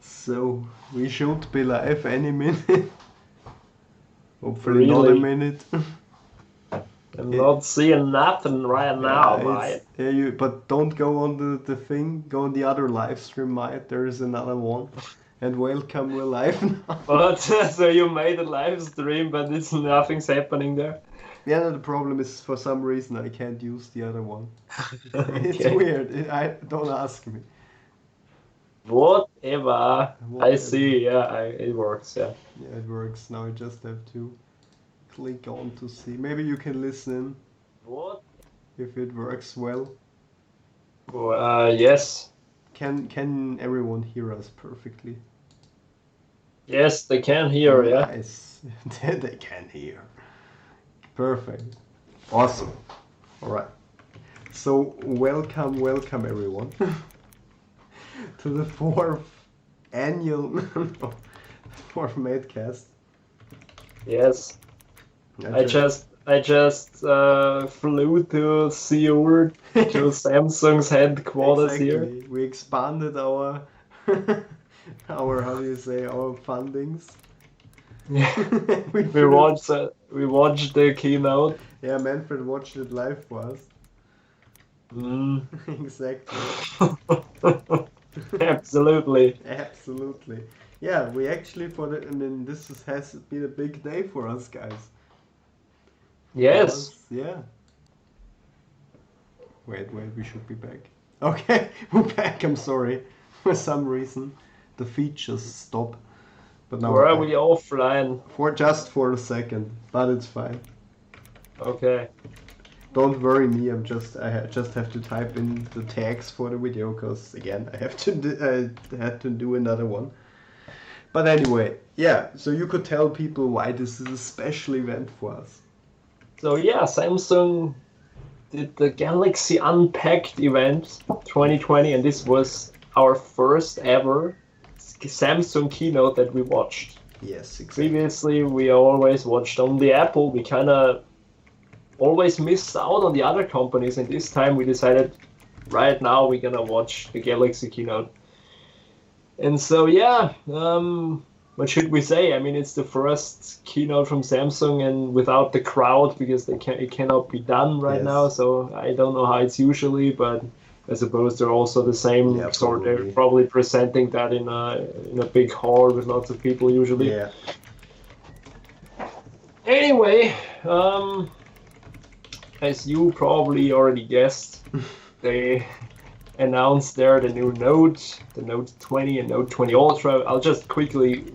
So we should be live any minute. Hopefully not a Really? minute. I'm not seeing nothing right now, mate. But don't go on the thing. Go on the other live stream, mate. There is another one. And welcome, we're live now. But so you made a live stream, but nothing's happening there. Yeah, the problem is for some reason I can't use the other one. It's Okay. weird. Don't ask me. Whatever. I Whatever. see. Yeah, it works. Yeah. Yeah, it works. Now I just have to click on to see. Maybe you can listen What? if it works well. Yes. Can everyone hear us perfectly? Yes, they can hear. Yeah. Nice. They can hear. Perfect. Awesome. All right. So welcome everyone to the fourth annual fourth M8Cast. Yes. I just flew to Seoul to Samsung's headquarters here. Exactly. We expanded our how do you say, our fundings. Yeah. We watched the keynote. Yeah, Manfred watched it live for us. Exactly. Absolutely. Absolutely. Yeah, we actually has been a big day for us guys. Yes. Yeah. Wait, we should be back. Okay, we're back. I'm sorry. For some reason, the feed just stopped. But now Where are we're we back. offline? For a second, but it's fine. Okay. Don't worry me. I just have to type in the tags for the video because again I had to do another one. But anyway, yeah. So you could tell people why this is a special event for us. So yeah, Samsung did the Galaxy Unpacked Event 2020, and this was our first ever Samsung keynote that we watched. Yes, exactly. Previously, we always watched on the Apple. We kind of always missed out on the other companies, and this time we decided right now we're gonna watch the Galaxy keynote. And so yeah, what should we say? I mean, it's the first keynote from Samsung and without the crowd because it cannot be done right now. Yes. So I don't know how it's usually, but I suppose they're also the same Yeah, sort. They're probably. probably presenting that in a big hall with lots of people usually. Yeah. Anyway, as you probably already guessed, they announced there the new Note, the Note 20 and Note 20 Ultra. I'll just quickly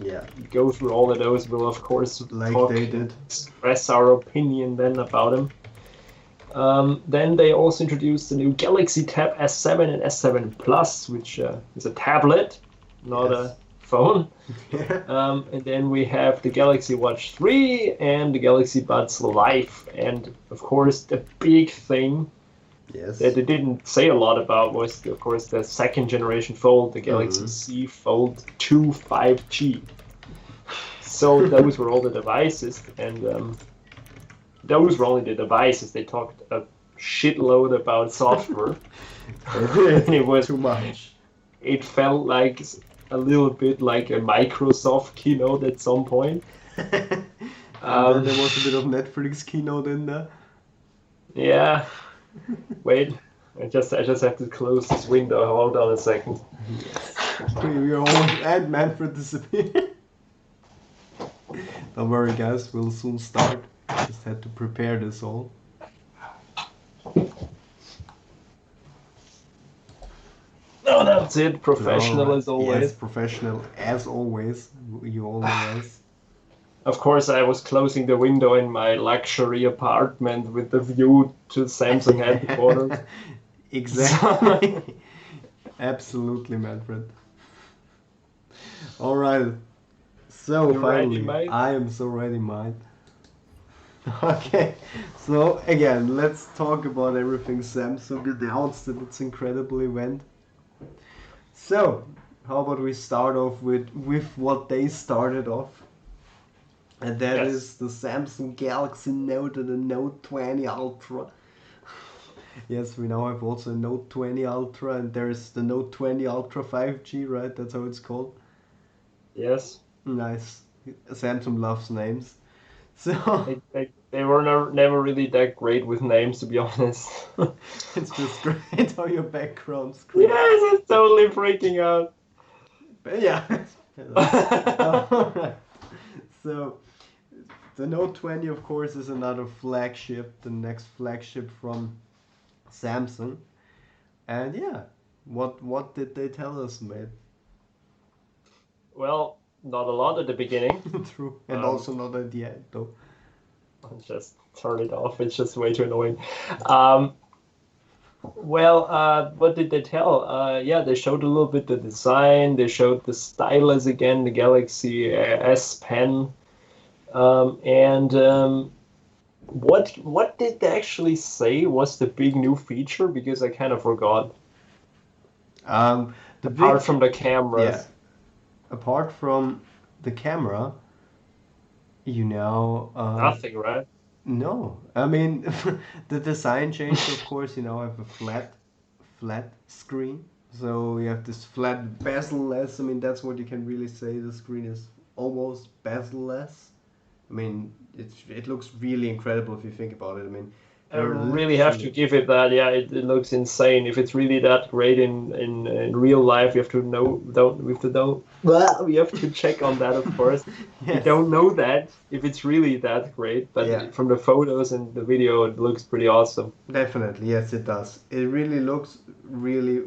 go through all of those. We'll of course express our opinion then about them. Then they also introduced the new Galaxy Tab S7 and S7 Plus, which is a tablet, not a phone. And then we have the Galaxy Watch 3 and the Galaxy Buds Live. And of course, the big thing that they didn't say a lot about was, of course, the second generation Fold, the Galaxy Z Fold 2 5G. So those were all the devices, and those were only the devices. They talked a shitload about software. And it was too much. It felt like a little bit like a Microsoft keynote at some point. And then there was a bit of Netflix keynote in there. Yeah. Wait, I just have to close this window. Hold on a second. Yes. We almost and Manfred disappeared. Don't worry, guys. We'll soon start. Just had to prepare this all. No, that's it. Professional as always. Yes, professional as always. You always. Of course, I was closing the window in my luxury apartment with the view to Samsung headquarters. Exactly. Absolutely, Manfred. All right. So finally, I am so ready, mate. Okay. So again, let's talk about everything Samsung announced at its incredible event. So, how about we start off with what they started off? And that is the Samsung Galaxy Note and the Note 20 Ultra. Yes, we now have also a Note 20 Ultra, and there's the Note 20 Ultra 5G, right? That's how it's called. Yes. Nice. Samsung loves names. So they were never really that great with names, to be honest. it's just great how your background screen. Yes, it's totally freaking out. But yeah. Alright. So the Note 20, of course, is another flagship, the next flagship from Samsung. And yeah, what did they tell us, mate? Well, not a lot at the beginning. True. And also not at the end, though. I'll just turn it off. It's just way too annoying. What did they tell? Yeah, they showed a little bit the design. They showed the stylus again, the Galaxy S Pen. What did they actually say was the big new feature? Because I kind of forgot. Apart from the cameras. Yeah. Apart from the camera, nothing, right? No, I mean the design changed. Of course, have a flat screen, so you have this flat bezel-less. I mean, that's what you can really say. The screen is almost bezel-less. I mean, it looks really incredible if you think about it. I mean, I really have to give it that. Yeah, it looks insane. If it's really that great in real life, we have to check on that, of course. Yes. We don't know that if it's really that great, but from the photos and the video, it looks pretty awesome. Definitely, yes, it does. It really looks really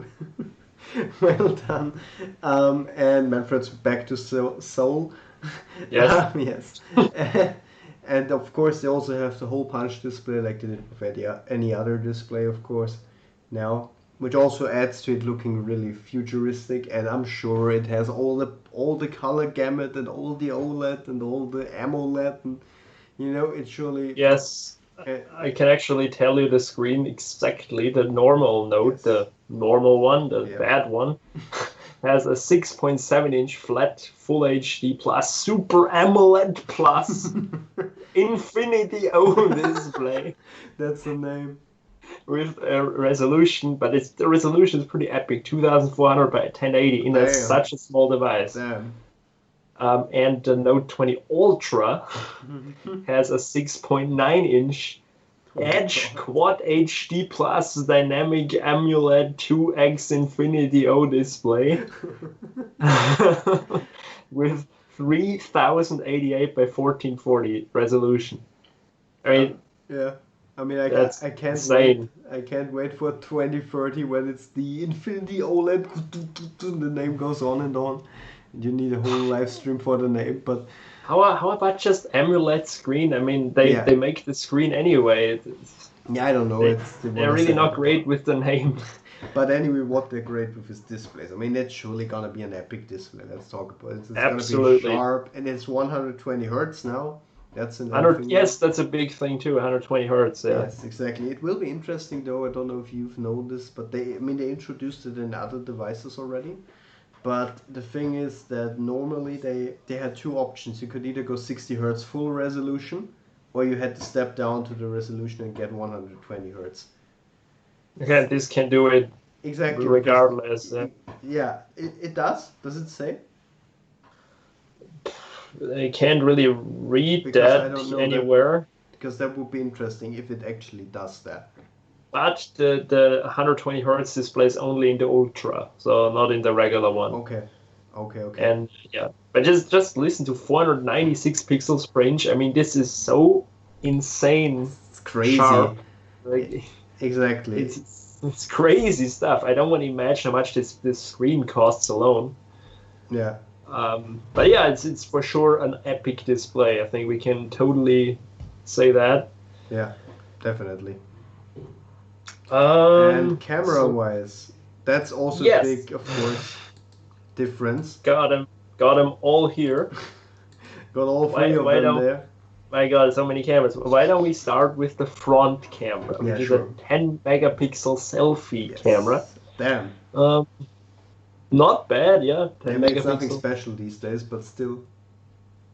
well done. And Manfred's back to Seoul. Yes. Yes. And of course, they also have the hole punch display like they did with any other display, of course, now, which also adds to it looking really futuristic. And I'm sure it has all the color gamut and all the OLED and all the AMOLED, and it surely. Yes, I can actually tell you the screen exactly. The normal Note, the normal one, the bad one. Has a 6.7-inch flat Full HD Plus Super AMOLED Plus Infinity O display. That's the name. With a resolution, but the resolution is pretty epic, 2400 by 1080 in such a small device. Damn. And the Note 20 Ultra has a 6.9-inch Edge Quad HD Plus Dynamic AMOLED 2X Infinity O display with 3088 by 1440 resolution. I mean, I can't wait. I can't wait for 2030 when it's the Infinity OLED. The name goes on and on. You need a whole live stream for the name, but. How about just AMOLED screen? I mean, they make the screen anyway. I don't know. They're really not great with the name. But anyway, what they're great with is displays. I mean, that's surely gonna be an epic display. Let's talk about it. It's Absolutely. Gonna be sharp, and it's 120 hertz now. That's yes, that's a big thing too. 120 hertz. Yeah. Yes, exactly. It will be interesting though. I don't know if you've noticed, but they introduced it in other devices already. But the thing is that normally they had two options. You could either go 60 hertz full resolution, or you had to step down to the resolution and get 120 hertz. Okay, this can do it exactly regardless. Yeah, it does. Does it say? I can't really read that anywhere. Because that would be interesting if it actually does that. But the 120 hertz display is only in the Ultra, so not in the regular one. Okay. And but just listen to 496 pixels per inch. I mean, this is so insane. It's crazy. Sharp. Exactly. It's crazy stuff. I don't want to imagine how much this screen costs alone. Yeah. But yeah, it's for sure an epic display. I think we can totally say that. Yeah, definitely. And camera-wise, that's also a big, of course, difference. Got them all here. Got all three of them there. My God, so many cameras. Why don't we start with the front camera, which is a 10 megapixel selfie camera. Damn. Not bad, yeah. 10 megapixels. It's nothing special these days, but still.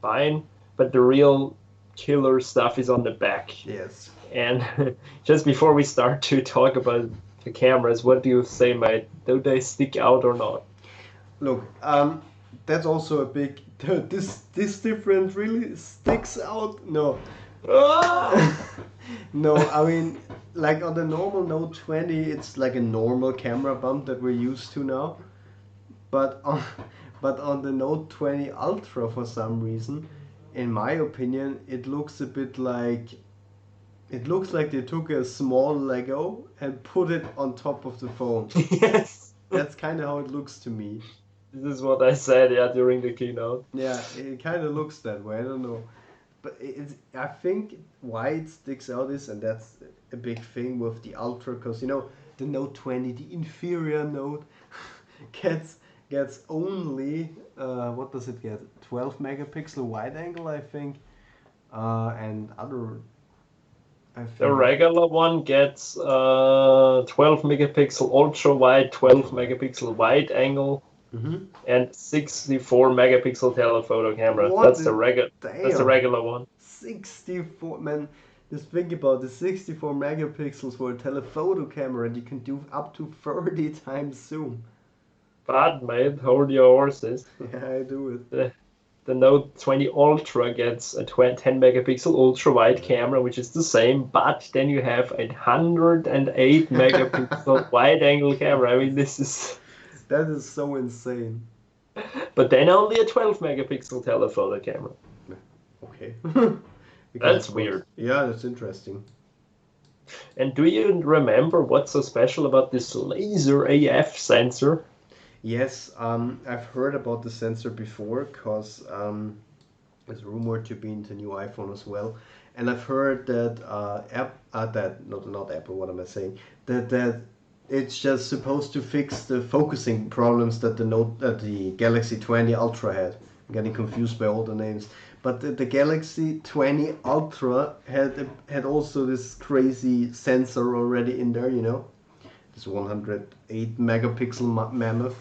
Fine, but the real killer stuff is on the back. Yes. And just before we start to talk about the cameras, what do you say, mate? Do they stick out or not? Look, that's also a big. This difference really sticks out. No. No, I mean, like on the normal Note 20, it's like a normal camera bump that we're used to now. But on the Note 20 Ultra, for some reason, in my opinion, it looks a bit like. It looks like they took a small Lego and put it on top of the phone. Yes. That's kind of how it looks to me. This is what I said, yeah, during the keynote. Yeah, it kind of looks that way. I don't know. But I think why it sticks out is, and that's a big thing with the Ultra, because, you know, the Note 20, the inferior Note, gets only, what does it get? 12 megapixel wide angle, I think. And other... The regular one gets 12 megapixel ultra wide, 12 megapixel wide angle, and 64 megapixel telephoto camera. That's the regular one. 64, man. Just think about the 64 megapixels for a telephoto camera, and you can do up to 30 times zoom. But mate, hold your horses. Yeah, I do it. The Note 20 Ultra gets a 10 megapixel ultra wide camera, which is the same, but then you have a 108 megapixel wide angle camera. I mean, that is so insane. But then only a 12 megapixel telephoto camera. Okay. That's weird. Yeah, that's interesting. And do you remember what's so special about this laser AF sensor? Yes, I've heard about the sensor before, because it's rumored to be in the new iPhone as well. And I've heard that not Apple, what am I saying? That it's just supposed to fix the focusing problems that the Galaxy 20 Ultra had. I'm getting confused by all the names. But the Galaxy 20 Ultra had also this crazy sensor already in there, you know? This 108 megapixel mammoth.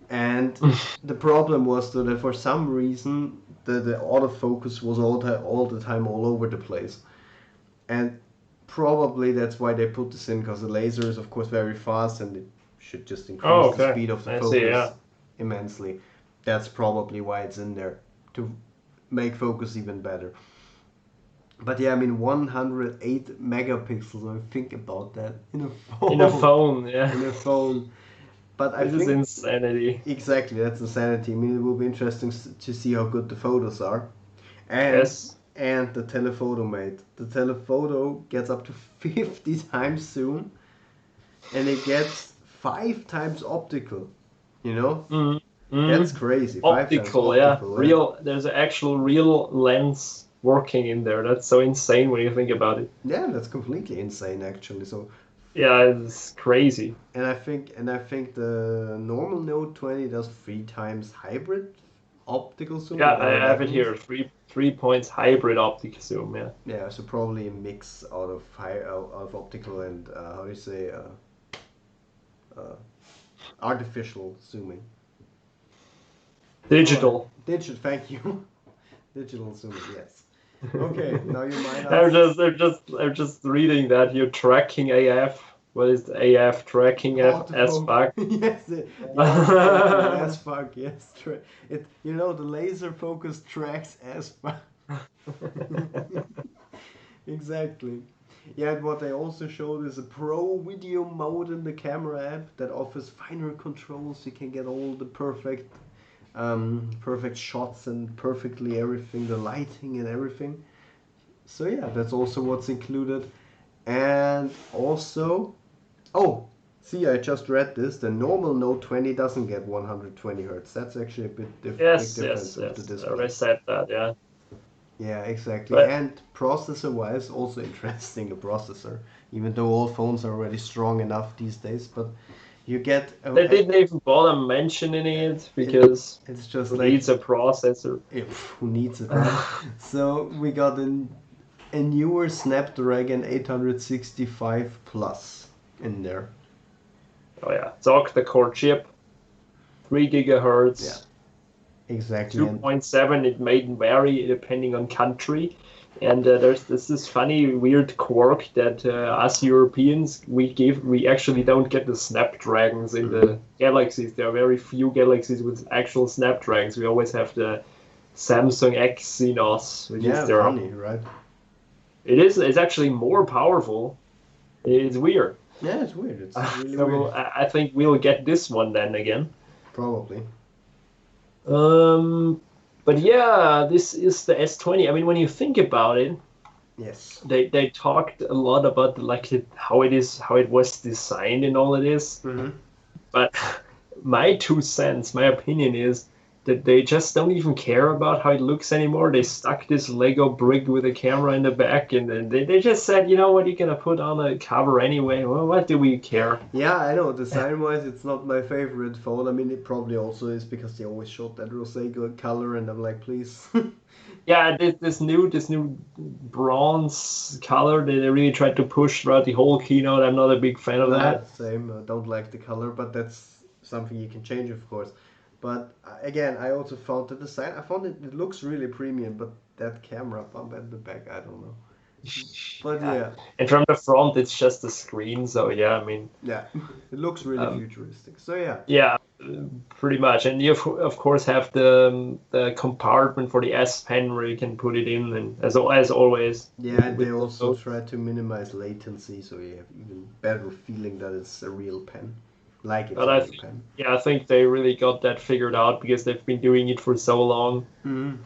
And the problem was that for some reason the autofocus was all the time all over the place. And probably that's why they put this in, because the laser is of course very fast and it should just increase the speed of the focus immensely. That's probably why it's in there, to make focus even better. But yeah, I mean 108 megapixels, I think about that in a phone. In a phone, yeah. In a phone. But I think this is insanity. Exactly, that's insanity. I mean, it will be interesting to see how good the photos are. And the telephoto, mate. The telephoto gets up to 50 times zoom, and it gets 5 times optical. You know, that's crazy. Optical, yeah. Real. There's an actual real lens working in there. That's so insane when you think about it. Yeah, that's completely insane, actually. So. Yeah, it's crazy. And I think the normal Note 20 does 3 times hybrid optical zoom. Yeah, I have it here. 3 points hybrid optical zoom. Yeah. Yeah, so probably a mix out of optical and how do you say artificial zooming. Digital. Digital. Thank you. Digital zooming. Yes. Okay, now you might ask... I'm just reading that you're tracking AF. What is the AF tracking as fuck? Yes, as fuck. Yes, you know, the laser focus tracks as fuck. Exactly. Yeah, and what they also showed is a pro video mode in the camera app that offers finer controls. You can get all the perfect shots and perfectly everything, the lighting and everything. So yeah, that's also what's included. And also, I just read this. The normal Note 20 doesn't get 120 Hz. That's actually a big difference with the display. I already said that, yeah. Yeah, exactly. And processor-wise, also interesting, the processor. Even though all phones are already strong enough these days, but you get... They didn't even bother mentioning it, because it's just who needs a processor? Who needs it, right? So we got a newer Snapdragon 865 Plus in there. Oh yeah, it's octa-core chip, 3 gigahertz. Yeah, exactly. 2.7. It may vary depending on country. And there's this funny, weird quirk that us Europeans we actually don't get the Snapdragons in the galaxies. There are very few galaxies with actual Snapdragons. We always have the Samsung Exynos, which is their funny, right? It's actually more powerful. It's weird. Yeah, it's weird. It's really weird. I think we'll get this one then again. Probably. But yeah, this is the S20. I mean, when you think about it, yes, they talked a lot about how it was designed and all it is. Mm-hmm. But my 2 cents, my opinion is that they just don't even care about how it looks anymore. They stuck this Lego brick with a camera in the back, and then they just said, you know what, you're gonna put on a cover anyway. Well, what do we care? Yeah, I know. Design-wise, it's not my favorite phone. I mean, it probably also is because they always showed that rosé color, and I'm like, please. Yeah, this new bronze color that they really tried to push throughout the whole keynote. I'm not a big fan of that. Same. I don't like the color, but that's something you can change, of course. But again, I also found the design. I found it looks really premium, but that camera bump at the back, I don't know. But yeah. And from the front, it's just a screen. So yeah, I mean. Yeah, it looks really futuristic. So yeah. Yeah, pretty much. And you of course have the compartment for the S Pen where you can put it in, and as always. Yeah, they also try to minimize latency, so you have even better feeling that it's a real pen. Like it's a real pen. Yeah, I think they really got that figured out because they've been doing it for so long. Mm-hmm.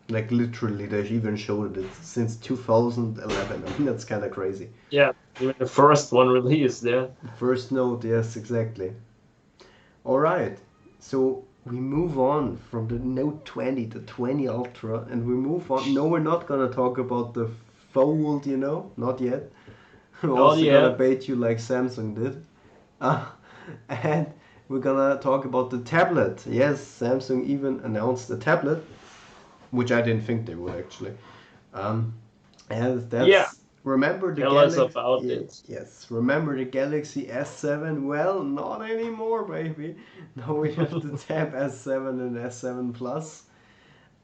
Like literally, they've even showed it since 2011. I mean, that's kind of crazy. Yeah, even the first one released, yeah. The first Note, yes, exactly. All right, so we move on from the Note 20, the 20 Ultra, and we move on. No, we're not gonna talk about the Fold, not yet. We're also gonna bait you like Samsung did. And we're gonna talk about the tablet. Yes, Samsung even announced the tablet, which I didn't think they would actually. And that's remember the Galaxy. Us about it. Yes, remember the Galaxy S7? Well, not anymore, baby. Now we have the Tab S7 and S7 Plus.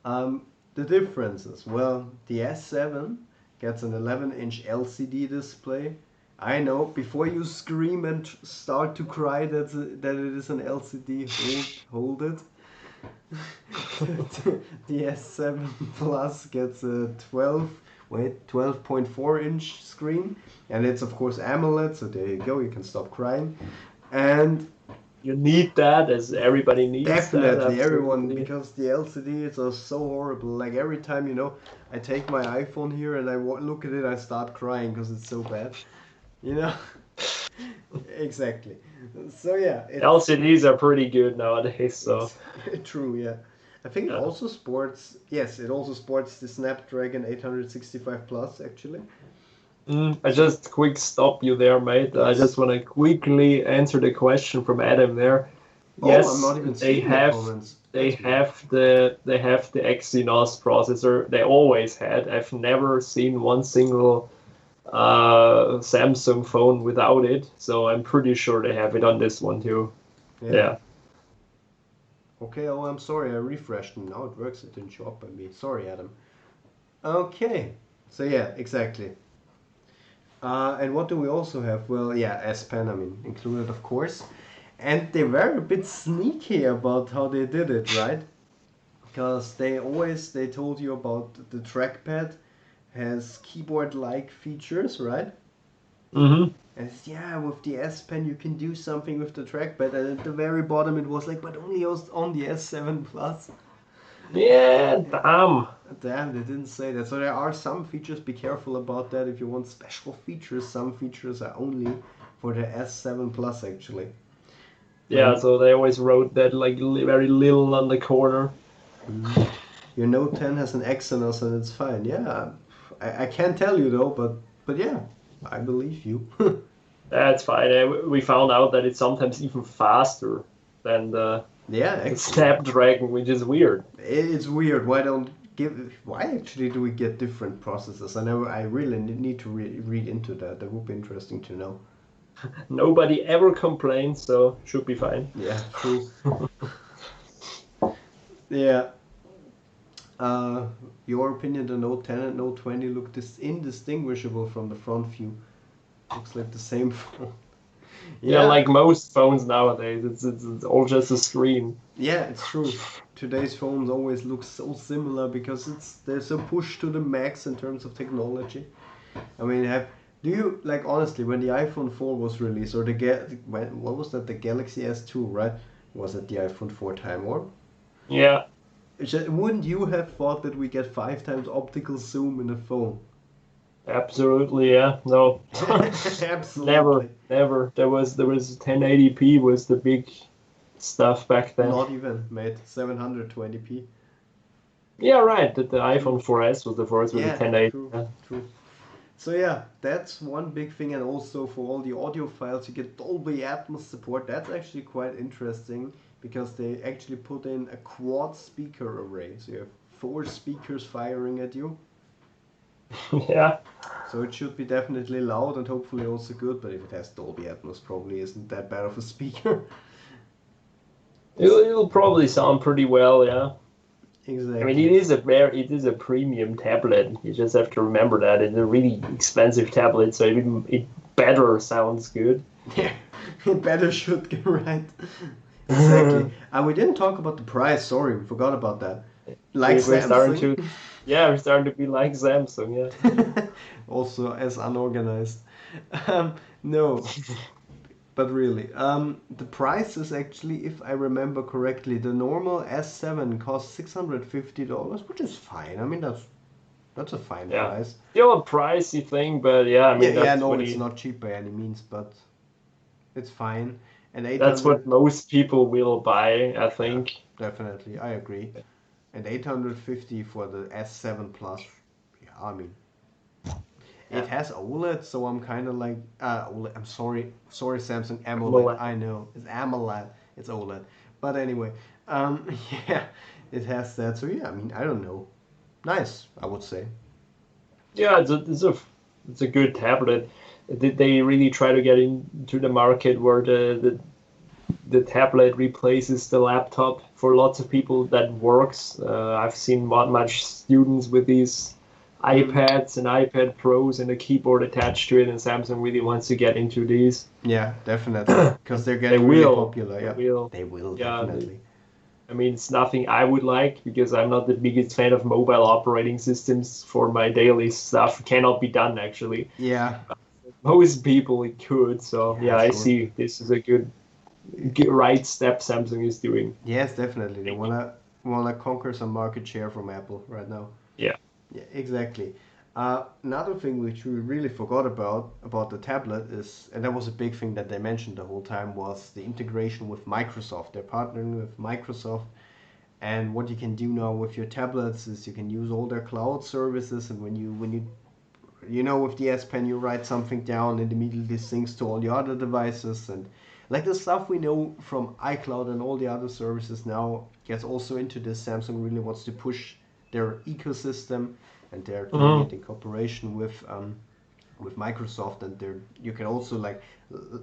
The differences. Well, the S7 gets an 11-inch LCD display. I know, before you scream and start to cry that it is an LCD, hold it. The S7 Plus gets a 12.4-inch screen, and it's of course AMOLED, so there you go, you can stop crying. And you need that, as everybody needs definitely everyone, because the LCDs are so horrible. Like every time I take my iPhone here and I look at it, I start crying because it's so bad. Exactly. So yeah, LCDs are pretty good nowadays. So true, yeah. I think it also sports. Yes, it also sports the Snapdragon 865 Plus actually. I just quick stop you there, mate. Yes. I just want to quickly answer the question from Adam there. Yes, I'm not even they have the Exynos processor. They always had. I've never seen one single Samsung phone without it, so I'm pretty sure they have it on this one too. Yeah. Okay, I'm sorry, I refreshed and now it works. It didn't show up by me. Sorry, Adam. Okay, so yeah, exactly. And what do we also have? Well, yeah, S Pen, included, of course. And they were a bit sneaky about how they did it, right? Because they told you about the trackpad has keyboard-like features, right? Mm-hmm. And with the S Pen you can do something with the trackpad, and at the very bottom it was like, but only on the S7 Plus. Yeah, damn. Damn, they didn't say that. So there are some features, be careful about that. If you want special features, some features are only for the S7 Plus actually. Yeah, so they always wrote that like very little on the corner. Your Note 10 has an Exynos and it's fine. Yeah, I can't tell you though, but yeah, I believe you. That's fine. We found out that it's sometimes even faster than the Snapdragon, which is weird. It's weird. Why actually do we get different processors? I really need to read into that. That would be interesting to know. Nobody ever complains, so should be fine. Yeah, true. Yeah. your opinion, the Note 10 and Note 20 look indistinguishable from the front view. Looks like the same phone. Yeah, like most phones nowadays, it's all just a screen. Yeah, it's true. Today's phones always look so similar because they're so pushed to the max in terms of technology. I mean, do you like honestly when the iPhone 4 was released or what was that, the Galaxy S2, right? Was it the iPhone 4 Time Warp? Yeah. Wouldn't you have thought that we get 5 times optical zoom in a phone? Absolutely, yeah. No. Absolutely. Never. There was 1080p was the big stuff back then. Not even, mate. 720p. Yeah, right. The iPhone 4S was the first with the 1080. True. So yeah, that's one big thing, and also for all the audio files, you get Dolby Atmos support. That's actually quite interesting because they actually put in a quad speaker array. So you have 4 speakers firing at you. Yeah. So it should be definitely loud and hopefully also good, but if it has Dolby Atmos, probably isn't that bad of a speaker. It'll probably sound pretty well, yeah. Exactly. I mean, it is a premium tablet. You just have to remember that it's a really expensive tablet, so it better sounds good. Yeah, it better should get right. Exactly. And we didn't talk about the price. Sorry, we forgot about that. Like Samsung. We're starting to be like Samsung. Yeah. Also as unorganized. No. But really, the price is actually, if I remember correctly, the normal S7 costs $650, which is fine. I mean, that's a fine price. Still a pricey thing, but yeah, I mean, it's not cheap by any means, but it's fine. And that's what most people will buy, I think. Yeah, definitely, I agree. And 850 for the S7 Plus. Yeah, I mean. It has OLED, so I'm kind of like OLED. I'm sorry, Samsung AMOLED. I know it's AMOLED. It's OLED, but anyway, yeah, it has that. So yeah, I mean, I don't know. Nice, I would say. Yeah, it's a good tablet. Did they really try to get into the market where the tablet replaces the laptop? For lots of people, that works. I've seen much students with these iPads and iPad Pros and a keyboard attached to it, and Samsung really wants to get into these. Yeah, definitely, because they're getting really popular. Yeah, they will definitely. I mean, it's nothing I would like because I'm not the biggest fan of mobile operating systems for my daily stuff. It cannot be done actually. Yeah. Most people it could. So yeah, I see this is a good right step Samsung is doing. Yes, definitely. They wanna conquer some market share from Apple right now. Yeah. Yeah, exactly. Another thing which we really forgot about the tablet is, and that was a big thing that they mentioned the whole time, was the integration with Microsoft. They're partnering with Microsoft, and what you can do now with your tablets is you can use all their cloud services, and when you with the S Pen you write something down, it immediately syncs to all your other devices, and like the stuff we know from iCloud and all the other services now gets also into this. Samsung really wants to push their ecosystem, and they're doing it in cooperation with Microsoft, and you can also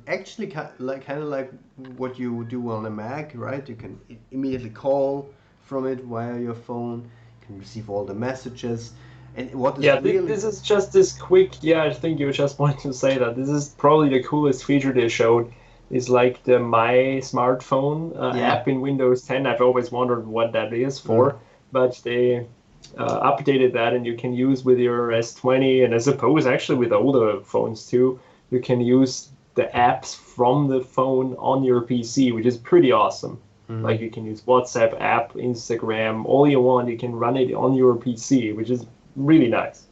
actually kind of like what you do on a Mac, right? You can immediately call from it via your phone. You can receive all the messages. And what is this is just this quick. Yeah, I think you just wanted to say that this is probably the coolest feature they showed. Is like the My Smartphone app in Windows 10. I've always wondered what that is for, but they updated that, and you can use with your S20, and I suppose actually with older phones too, you can use the apps from the phone on your PC, which is pretty awesome. Like you can use WhatsApp app, Instagram, all you want, you can run it on your PC, which is really nice.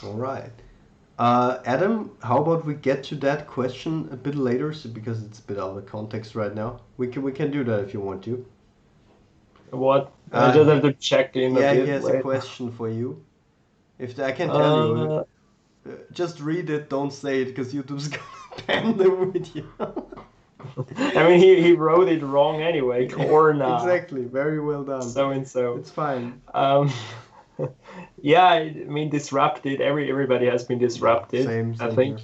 All right. Adam, how about we get to that question a bit later, because it's a bit out of context right now. We can do that if you want to. What? I just have to check in a bit. Yeah, he has a question for you. I can tell you, just read it, don't say it, because YouTube's gonna ban the video. I mean, he wrote it wrong anyway. Corna. Exactly. Very well done. So and so. It's fine. Yeah, I mean, disrupted. Everybody has been disrupted. Same I think,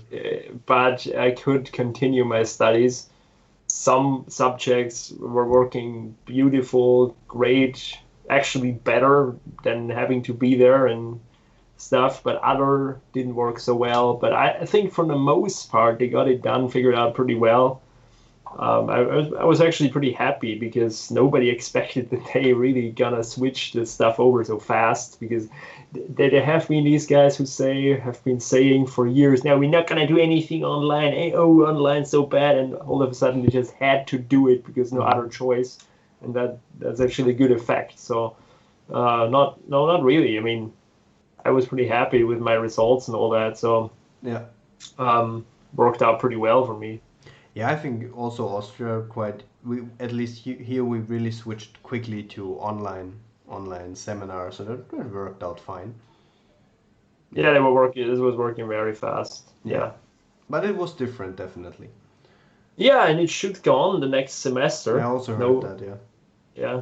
but I could continue my studies. Some subjects were working beautiful, great. actually better than having to be there and stuff, but other didn't work so well. But I think for the most part, they got it done, figured out pretty well. I was actually pretty happy because nobody expected that they really gonna switch the stuff over so fast, because there have been these guys who have been saying for years now, we're not gonna do anything online. Oh, online's so bad, and all of a sudden they just had to do it because no other choice, and that's actually a good effect. So not really. I mean, I was pretty happy with my results and all that, so Yeah. worked out pretty well for me. Yeah, I think also Austria we at least here we really switched quickly to online seminars, so that worked out fine. Yeah, they were working. This was working very fast. Yeah. But it was different, definitely. Yeah, and it should go on the next semester. I also heard that, yeah. Yeah.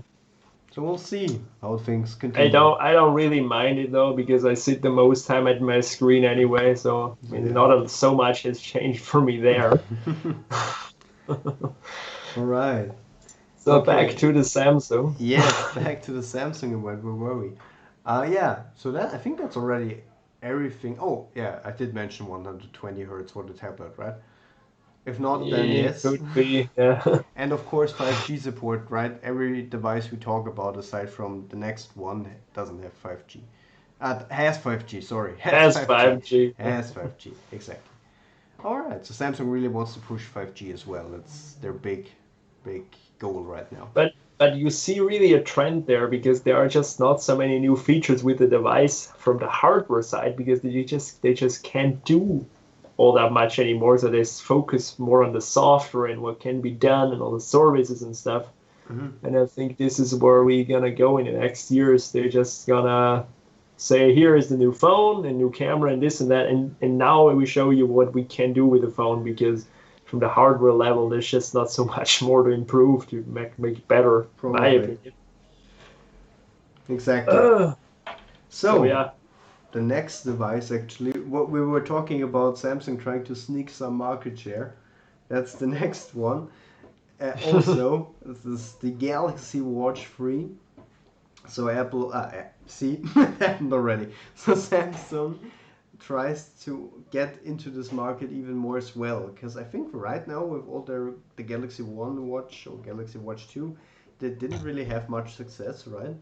So we'll see how things continue. I don't really mind it though, because I sit the most time at my screen anyway, so I mean, not so much has changed for me there. All right. So back to the Samsung. Yes, back to the Samsung event. Where were we? Yeah. So that I think that's already everything. Oh, yeah. I did mention 120 hertz for the tablet, right? If not, then yes. Could be. Yeah. And of course, 5G support, right? Every device we talk about, aside from the next one, doesn't have 5G. Has 5G. Sorry. Has 5G. Has 5G. Exactly. All right. So Samsung really wants to push 5G as well. That's their big goal right now. But you see really a trend there, because there are just not so many new features with the device from the hardware side, because they just can't do all that much anymore. So they focus more on the software and what can be done and all the services and stuff. Mm-hmm. And I think this is where we're gonna go in the next years. They're just gonna say, here is the new phone and new camera and this and that, and now we show you what we can do with the phone, because from the hardware level, there's just not so much more to improve to make it better, probably. In my opinion. Exactly. So yeah, the next device, actually, what we were talking about, Samsung trying to sneak some market share. That's the next one. Also, this is the Galaxy Watch 3. So Apple, see, happened already. So Samsung tries to get into this market even more as well, because I think right now with all the Galaxy One watch or Galaxy Watch 2, they didn't really have much success, right?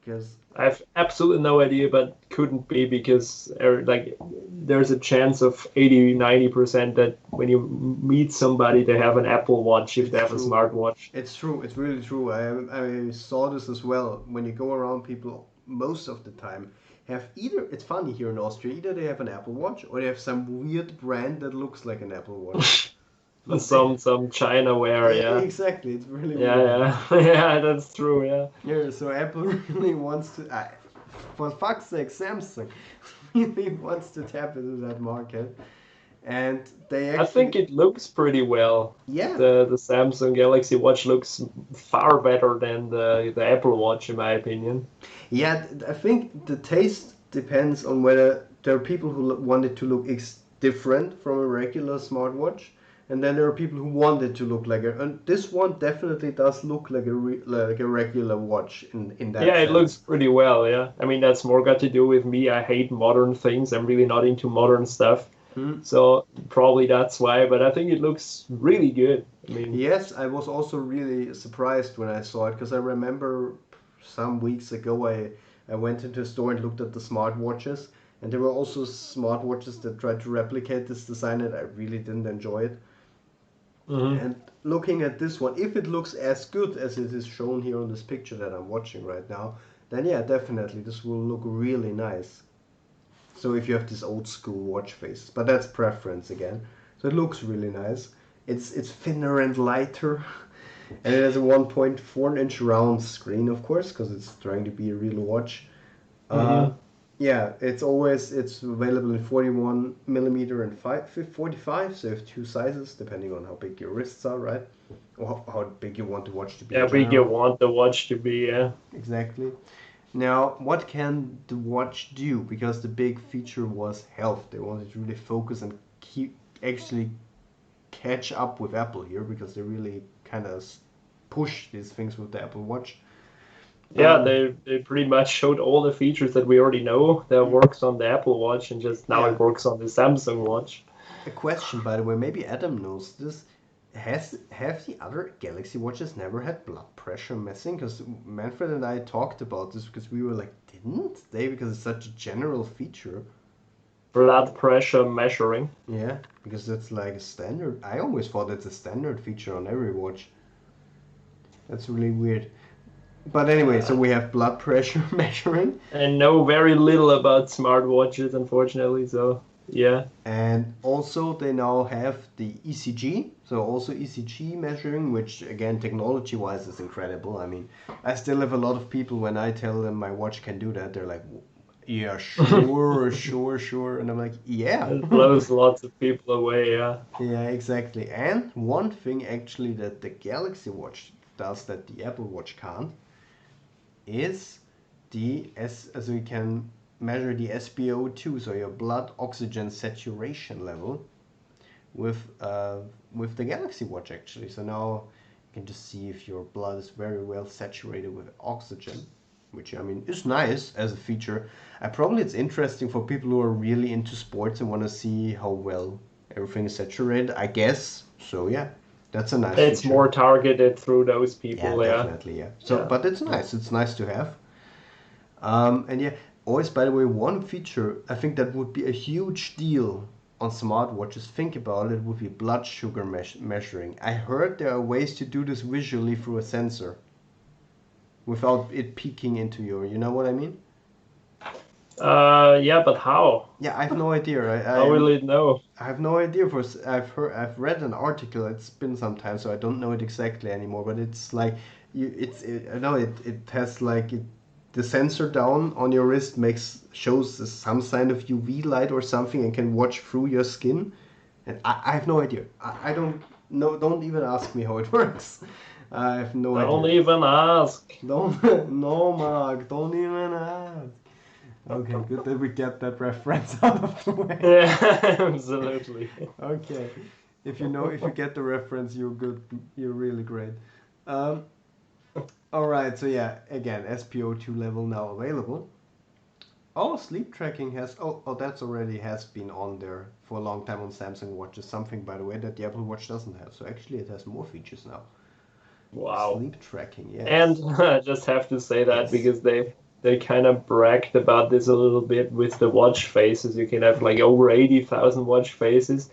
Because I have absolutely no idea, but couldn't be, because there's a chance of 80-90% that when you meet somebody, they have an Apple Watch if they have a smartwatch. It's true. It's really true. I saw this as well. When you go around, people most of the time have either, it's funny here in Austria, either they have an Apple Watch or they have some weird brand that looks like an Apple Watch. some China wear, yeah. Exactly, it's really weird. Yeah, that's true, yeah. Yeah, so Apple really wants to, for fuck's sake, Samsung really wants to tap into that market. And they actually, I think it looks pretty well. Yeah. The Samsung Galaxy Watch looks far better than the Apple Watch, in my opinion. Yeah, I think the taste depends on whether there are people who want it to look different from a regular smartwatch, and then there are people who want it to look like and this one definitely does look like a regular watch in that Yeah, sense. It looks pretty well, yeah. I mean, that's more got to do with me. I hate modern things. I'm really not into modern stuff. So probably that's why, but I think it looks really good. I mean, yes, I was also really surprised when I saw it, because I remember some weeks ago I went into a store and looked at the smartwatches, and there were also smartwatches that tried to replicate this design, and I really didn't enjoy it. Mm-hmm. And looking at this one, if it looks as good as it is shown here on this picture that I'm watching right now, then yeah, definitely this will look really nice. So if you have this old school watch face, but that's preference again. So it looks really nice. It's thinner and lighter, and it has a 1.4-inch round screen, of course, because it's trying to be a real watch. Yeah, it's available in 41 millimeter and 45. So you have two sizes depending on how big your wrists are, right? Or how big you want the watch to be. How big you want the watch to be, yeah. Exactly. Now, what can the watch do? Because the big feature was health. They wanted to really focus and actually catch up with Apple here, because they really kind of push these things with the Apple Watch. Yeah, they pretty much showed all the features that we already know that works on the Apple Watch, and just now it works on the Samsung Watch. A question, by the way, maybe Adam knows this. Have the other Galaxy Watches never had blood pressure messing? Because Manfred and I talked about this because we were like, didn't they? Because it's such a general feature. Blood pressure measuring. Yeah, because that's like a standard. I always thought it's a standard feature on every watch. That's really weird. But anyway, so we have blood pressure measuring. And know very little about smartwatches, unfortunately, so yeah. And also they now have the ECG, so also ECG measuring, which again, technology-wise is incredible. I mean, I still have a lot of people, when I tell them my watch can do that, they're like, yeah, sure, sure. And I'm like, yeah. It blows lots of people away, yeah. Yeah, exactly. And one thing actually that the Galaxy Watch does that the Apple Watch can't is so you can measure the SpO2, so your blood oxygen saturation level, with the Galaxy Watch actually. So now you can just see if your blood is very well saturated with oxygen, which I mean is nice as a feature. Probably it's interesting for people who are really into sports and want to see how well everything is saturated, I guess. So yeah, that's a nice It's feature. more targeted through those people, yeah. Definitely, yeah. So, yeah. But it's nice. It's nice to have. And yeah, always, by the way, one feature I think that would be a huge deal on smartwatches. Think about it, would be blood sugar measuring. I heard there are ways to do this visually through a sensor without it peeking into you know what I mean? Yeah, but how? Yeah, I have no idea. How will it know? I have no idea. I've read an article. It's been some time, so I don't know it exactly anymore. But it's like I know it has like the sensor down on your wrist shows some kind of UV light or something and can watch through your skin. And I have no idea. I don't know. Don't even ask me how it works. I have no idea. Don't even ask. No, Mark. Don't even ask. Okay, good that we get that reference out of the way. Yeah, absolutely. Okay, if you get the reference, you're good. You're really great. All right, so yeah, again, SpO2 level now available. Oh, sleep tracking has. Oh, that's already has been on there for a long time on Samsung watches. Something, by the way, that the Apple Watch doesn't have. So actually, it has more features now. Wow. Sleep tracking, yes. And I just have to say that because they kind of bragged about this a little bit with the watch faces. You can have like over 80,000 watch faces.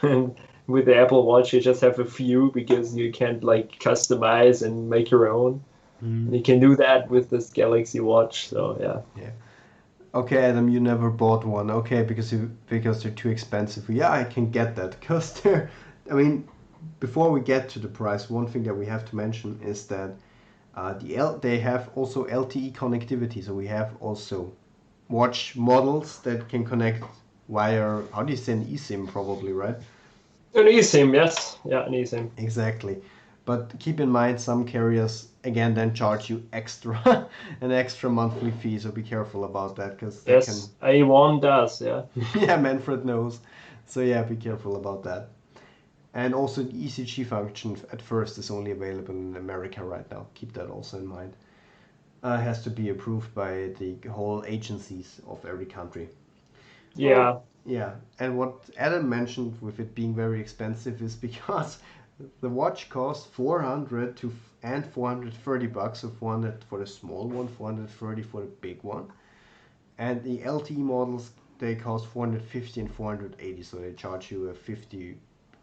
And with the Apple Watch, you just have a few because you can't like customize and make your own. And you can do that with this Galaxy Watch. So yeah. Yeah. Okay, Adam, you never bought one. Okay, because they're too expensive. Yeah, I can get that because they're. I mean, before we get to the price, one thing that we have to mention is that they have also LTE connectivity. So we have also watch models that can connect via, how do you say, an eSIM probably, right? An eSIM, yes. Yeah, an eSIM. Exactly. But keep in mind, some carriers, again, then charge you an extra monthly fee. So be careful about that. Yes, A1 does, yeah. Yeah, Manfred knows. So yeah, be careful about that. And also the ECG function at first is only available in America right now. Keep that also in mind. It has to be approved by the whole agencies of every country. Yeah. Yeah, and what Adam mentioned with it being very expensive is because the watch costs $400 and $430, so 400 for the small one, 430 for the big one. And the LTE models, they cost $450 and $480, so they charge you a $50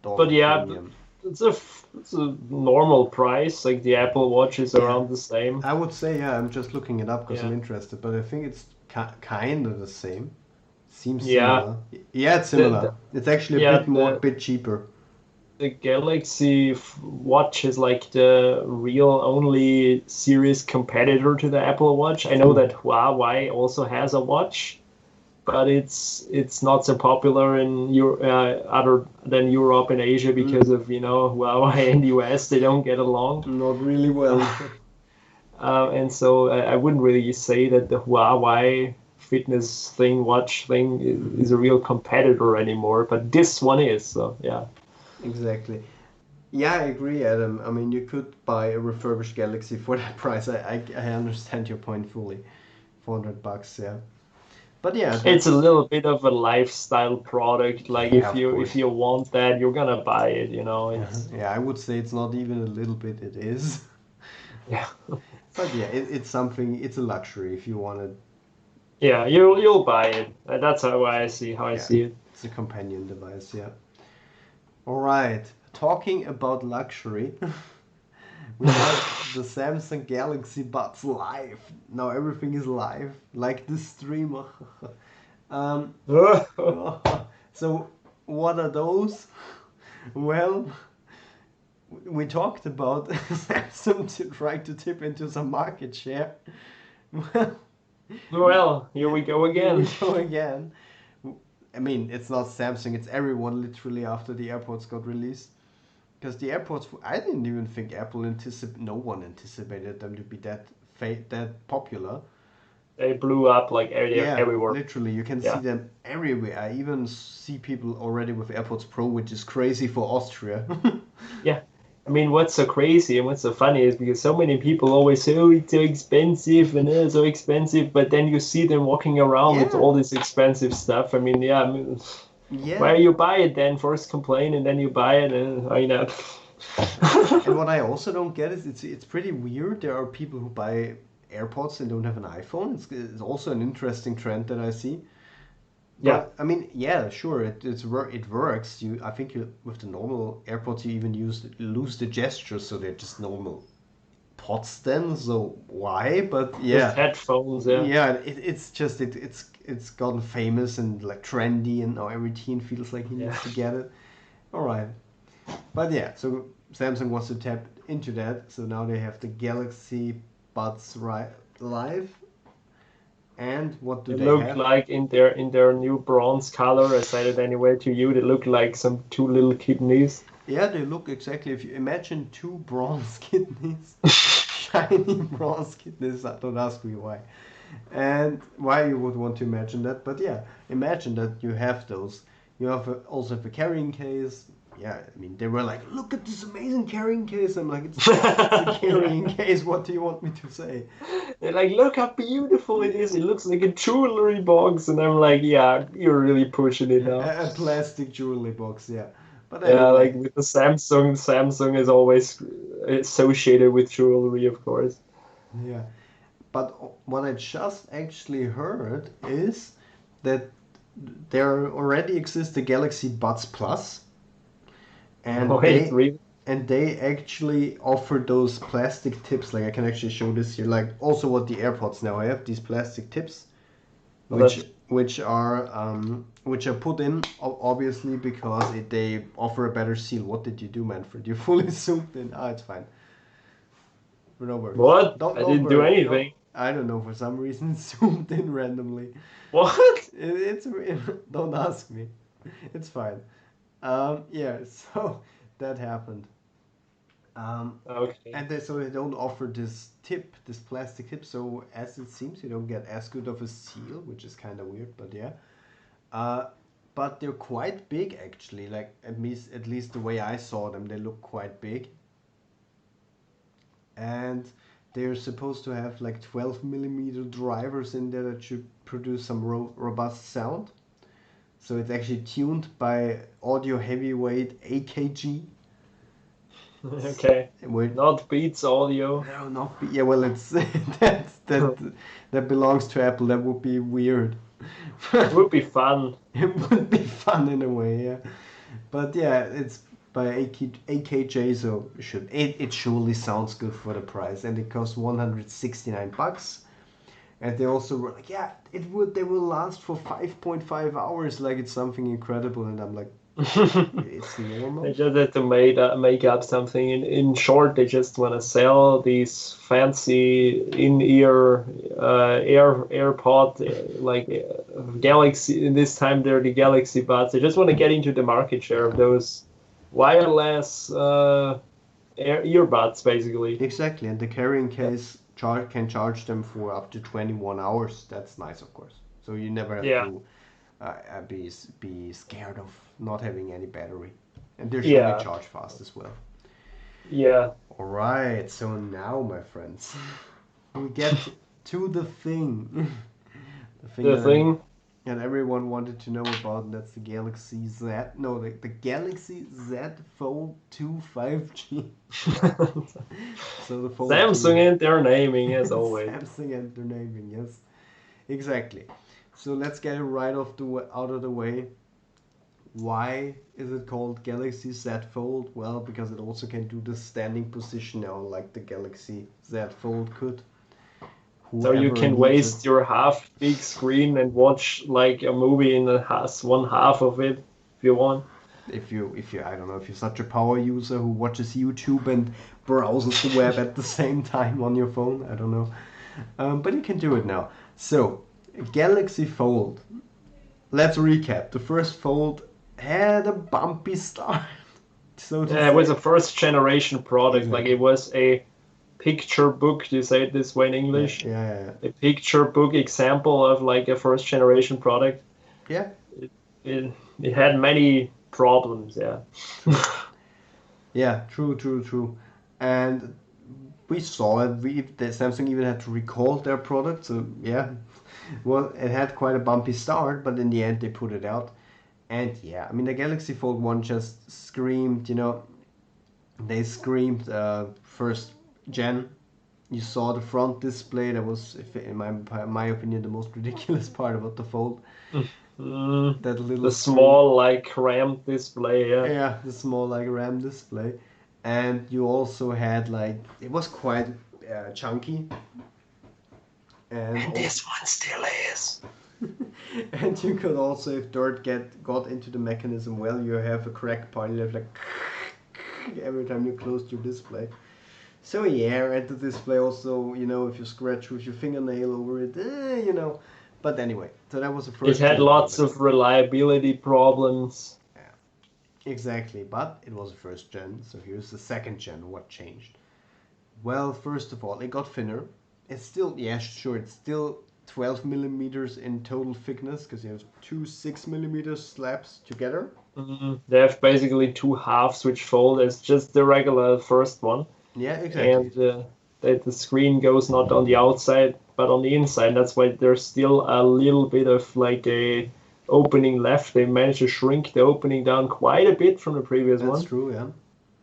but yeah, premium. It's a normal price. Like the Apple Watch is around the same. I would say, yeah, I'm just looking it up because I'm interested, but I think it's kind of the same. Seems similar. Yeah, it's similar. It's actually a bit cheaper. The Galaxy Watch is like the real only serious competitor to the Apple Watch. I know that Huawei also has a watch, but it's not so popular in other than Europe and Asia because of Huawei and the US. They don't get along. Not really well. And so I wouldn't really say that the Huawei fitness watch thing is a real competitor anymore, but this one is. So yeah. Exactly. Yeah, I agree, Adam. I mean, you could buy a refurbished Galaxy for that price. I understand your point fully. $400, yeah. But yeah, It's a that's little bit of a lifestyle product. Like yeah, of if course. you want that, you're gonna buy it. You know, it's Yeah, I would say it's not even a little bit. It is. yeah, But yeah, it's something. It's a luxury if you want to. yeah. You'll buy it. That's how I Yeah, see it. it's a companion device. Yeah. All right. Talking about luxury, we got the Samsung Galaxy Buds live. Now everything is live, like this streamer. um, so what are those? Well, we talked about Samsung to try to tip into some market share. Well, Well, here yeah, we go here we again. go again. I mean, it's not Samsung, it's everyone literally after the AirPods got released. Because the AirPods, I didn't even think no one anticipated them to be that popular. They blew up like Yeah, everywhere. literally, you can see Yeah. them everywhere. I even see people already with AirPods Pro, which is crazy for Austria. Yeah. I mean, what's so crazy and what's so funny is because so many people always say, "Oh, it's so expensive and so expensive," but then you see them walking around with Yeah, all this expensive stuff. I mean, yeah, I mean, yeah. why you buy it then? First complain and then you buy it, and I know. And what I also don't get is it's pretty weird. There are people who buy AirPods and don't have an iPhone. It's also an interesting trend that I see. Yeah, But I mean, yeah, sure, it works. I think with the normal AirPods you even lose the gestures, so they're just normal pods then. So why? But just yeah, headphones. Yeah, yeah, it's just it's gotten famous and like trendy, and now every teen feels like he yeah. needs to get it. All right, but yeah, so Samsung wants to tap into that. So now they have the Galaxy Buds right live, and what do They they look have? like in their new bronze color. I said it anyway to you. They look like some two little kidneys. Yeah, they look exactly. If you imagine two bronze kidneys, shiny bronze kidneys, don't ask me why. And why you would want to imagine that, but yeah, imagine that you have those. You also have a carrying case. Yeah, I mean, they were like, look at this amazing carrying case. I'm like, it's a carrying Yeah. case. What do you want me to say? They're like, look how beautiful it is. Yeah. It looks like a jewelry box. And I'm like, yeah, you're really pushing it now. A plastic jewelry box, yeah. But I Yeah, mean, like like, with the Samsung is always associated with jewelry, of course. yeah. But what I just actually heard is that there already exists the Galaxy Buds Plus, and Wait, they really? and they actually offer those plastic tips. Like I can actually show this here. Like also what the AirPods now have, these plastic tips, Well, which that's which are put in obviously because they offer a better seal. What did you do, Manfred? You fully zoomed in. Ah, it's fine. No worries. what? Don't I don't didn't do worry. Don't. anything. I don't know. For some reason, zoomed in randomly. What? It's don't ask me. It's fine. Yeah. So that happened. Okay. And so they don't offer this tip, this plastic tip. So as it seems, you don't get as good of a seal, which is kind of weird. But yeah. Uh, but they're quite big actually. Like at least the way I saw them, they look quite big. And they're supposed to have like 12 millimeter drivers in there that should produce some robust sound. So it's actually tuned by audio heavyweight AKG. Okay. With Not Beats Audio. no, not yeah. Well, it's that belongs to Apple. That would be weird. It would be fun. It would be fun in a way, yeah. But yeah, it's by AKJ, so it surely sounds good for the price, and it costs $169. And they also were like, yeah, they will last for 5.5 hours, like it's something incredible. And I'm like, it's They normal. just had to make up something. In short, they just want to sell these fancy in-ear AirPod like Galaxy. This time they're the Galaxy Buds. They just want to get into the market share Yeah, of those wireless earbuds, basically. exactly. And the carrying Yeah. case can charge them for up to 21 hours. That's nice, of course. So you never have Yeah. to be scared of not having any battery. And they surely Yeah. charge fast as well. Yeah. All right. So now, my friends, we get to the thing. The thing The thing. that everyone wanted to know about, and that's the Galaxy Z. No, the Galaxy Z Fold 2 5G. So the Fold Samsung 2. and their naming, as always. Samsung and their naming, yes. Exactly. So let's get it right out of the way. Why is it called Galaxy Z Fold? Well, because it also can do the standing position now, like the Galaxy Z Fold could. So you Whoever can needs waste your half big screen and watch like a movie in one half of it if you want. If you I don't know, if you're such a power user who watches YouTube and browses the web at the same time on your phone, I don't know, but you can do it now. So Galaxy Fold, let's recap. The first Fold had a bumpy start, so to Yeah, it was say. a first generation product. Like Exactly. it was a picture book. You say it this way in English? Yeah. A picture book example of like a first generation product. Yeah. It, it, it had many problems. Yeah. True. Yeah, true. And we saw it. The Samsung even had to recall their product. So yeah, well, it had quite a bumpy start, but in the end they put it out. And yeah, I mean the Galaxy Fold 1 just screamed. They screamed first gen. You saw the front display. That was, in my opinion, the most ridiculous part about the Fold. That little The screen. small like RAM display. Yeah. Yeah, the small like RAM display. And you also had like, it was quite chunky. And this one still is. And you could also, if dirt got into the mechanism, well, you have a crack part. You have like every time you closed your display. So yeah, and the display also, if you scratch with your fingernail over it, But anyway, so that was the It first had gen lots product. of reliability problems. Yeah, exactly, but it was the first gen. So here's the second gen. What changed? Well, first of all, it got thinner. It's still, yeah, sure, it's still 12 millimeters in total thickness because you have two 6 millimeter slabs together. They have basically two halves which fold as just the regular first one, Yeah, exactly. and the screen goes not on the outside but on the inside. That's why there's still a little bit of like a opening left. They managed to shrink the opening down quite a bit from the previous That's one, true, yeah.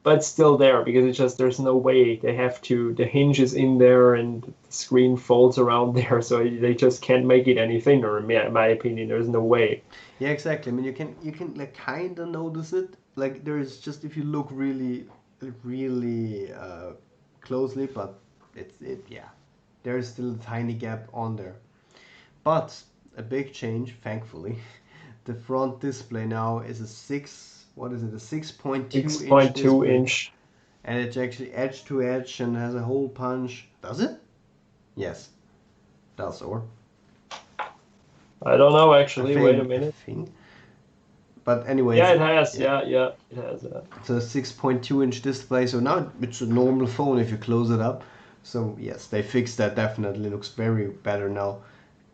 but still there because it's just there's no way they have to. The hinge is in there and the screen folds around there, so they just can't make it any thinner. In my opinion, there's no way. Yeah, exactly. I mean, you can like kind of notice it. Like there's just, if you look really closely, but yeah. There is still a tiny gap on there. But a big change, thankfully. The front display now is a what is it? A 6.2 inch 6.2 display, inch. and it's actually edge to edge and has a hole punch. Does it? Yes, does. Or I don't know I actually. Wait a think I minute. think. But anyways, Yeah, it has. yeah. Yeah, it has. So 6.2 inch display. So now it's a normal phone if you close it up. So yes, they fixed that. Definitely looks very better now.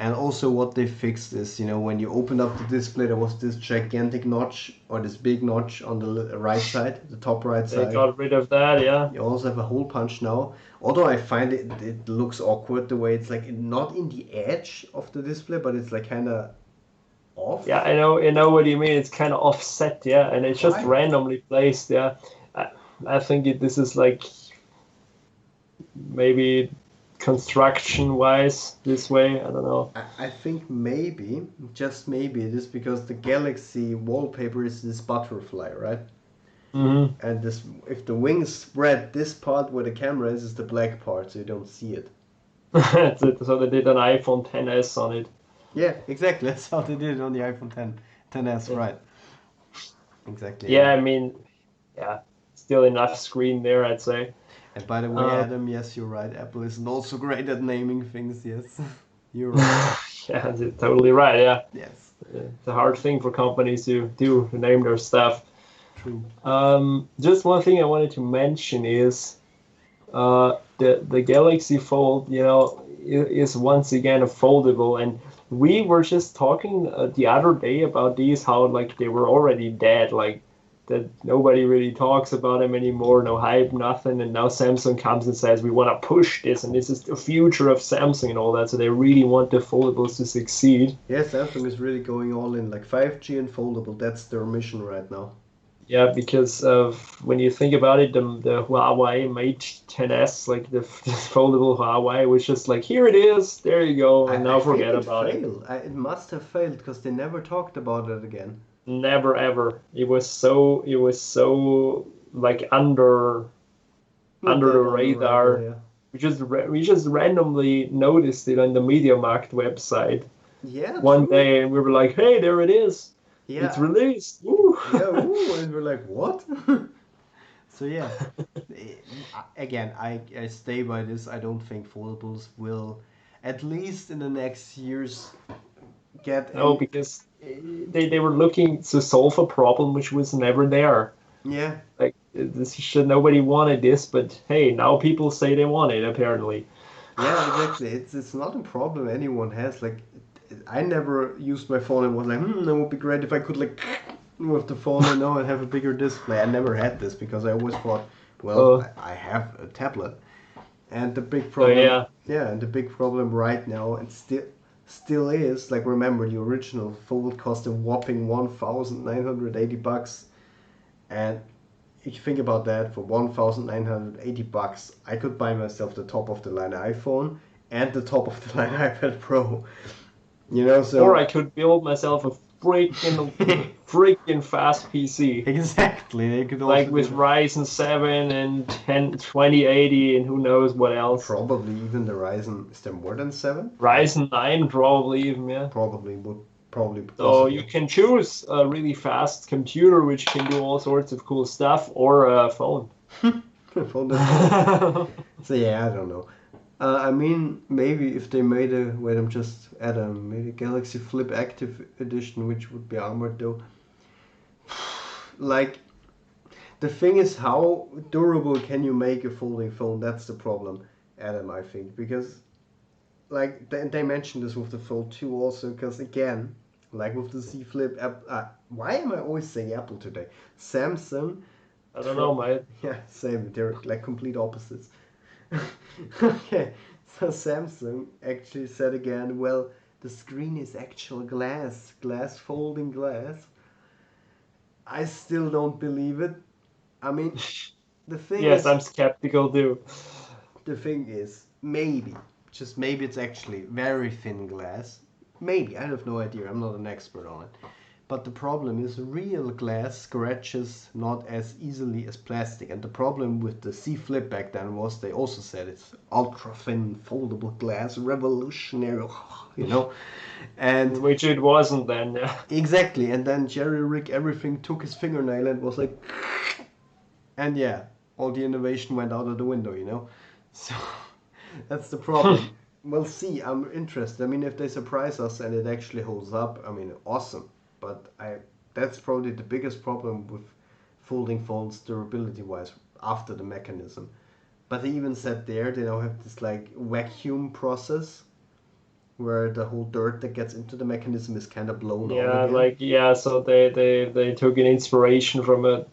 And also what they fixed is, when you open up the display, there was this gigantic notch or this big notch on the right side, the top right They side. got rid of that. Yeah. You also have a hole punch now. Although I find it looks awkward the way it's like not in the edge of the display, but it's like kind of Yeah, off. I know what you mean. It's kind of offset. Yeah, and it's just Right. randomly placed. Yeah. I think this is like maybe construction wise this way. I don't know. I think maybe, just maybe, it is because the Galaxy wallpaper is this butterfly, right? Hmm. And this, if the wings spread, this part where the camera is the black part, so you don't see it. So they did an iPhone 10s on it. Yeah, exactly. That's how they did it on the iPhone 10s, Yeah. right? Exactly. Yeah, I mean, yeah, still enough screen there, I'd say. And by the way, Uh, Adam, yes, you're right. Apple isn't also great at naming things. Yes, you're right. yeah, you're totally right. Yeah. Yes, It's a hard thing for companies to do to name their stuff. true. Just one thing I wanted to mention is the Galaxy Fold, is once again a foldable, and we were just talking the other day about these how like they were already dead like that nobody really talks about them anymore, no hype, nothing. And now Samsung comes and says, we want to push this, and this is the future of Samsung and all that. So they really want the foldables to succeed. Yeah, Samsung is really going all in, like 5G and foldable. That's their mission right now. Yeah, because when you think about it, the Huawei Mate 10s, like the foldable Huawei, was just like, here it is, there you go, and now forget about it. It must have failed because they never talked about it again. Never ever. It was so like under the radar. Yeah. We just randomly noticed it on the MediaMarkt website. Yeah. One day, and we were like, hey, there it is. Yeah. It's released. Woo. Yeah, woo. And we're like, what? So yeah, again, I stay by this. I don't think foldables will, at least in the next years, get. No, because they were looking to solve a problem which was never there. Yeah. Like nobody wanted this, but hey, now people say they want it apparently. Yeah, exactly. It's not a problem anyone has. Like, I never used my phone and was like, that would be great if I could like with the phone, and have a bigger display. I never had this because I always thought, well, I have a tablet, and the big problem, and the big problem right now, and still is, like, remember the original Fold cost a whopping $1,980, and if you think about that, for $1,980, I could buy myself the top of the line iPhone and the top of the line iPad Pro. So. Or I could build myself a freaking fast PC. Exactly. They could also like with Ryzen 7 and 2080 and who knows what else. Probably even the Ryzen. Is there more than 7? Ryzen 9 probably even, yeah. Probably. So you can choose a really fast computer which can do all sorts of cool stuff, or a phone. So yeah, I don't know. I mean, maybe if they made a Galaxy Flip Active Edition, which would be armored though. Like, the thing is, how durable can you make a folding phone? That's the problem, Adam, I think. Because, like, they mentioned this with the Fold 2 also, because again, like with the Z Flip, why am I always saying Apple today? Samsung. I don't know, mate. Yeah, same. They're like complete opposites. Okay, so Samsung actually said again, well, the screen is actual glass folding glass. I still don't believe it. I mean, the thing is... Yes, I'm skeptical too. The thing is, maybe, just maybe it's actually very thin glass. Maybe, I have no idea, I'm not an expert on it. But the problem is real glass scratches not as easily as plastic. And the problem with the Z Flip back then was they also said it's ultra thin foldable glass, revolutionary, and which it wasn't then. Yeah. Exactly. And then Jerry Rig everything, took his fingernail and was like, and yeah, all the innovation went out of the window, So that's the problem. We'll see. I'm interested. I mean, if they surprise us and it actually holds up, I mean, awesome. But that's probably the biggest problem with folding phones durability-wise after the mechanism. But they even said they now have this like vacuum process where the whole dirt that gets into the mechanism is kind of blown out again. So they took an inspiration from a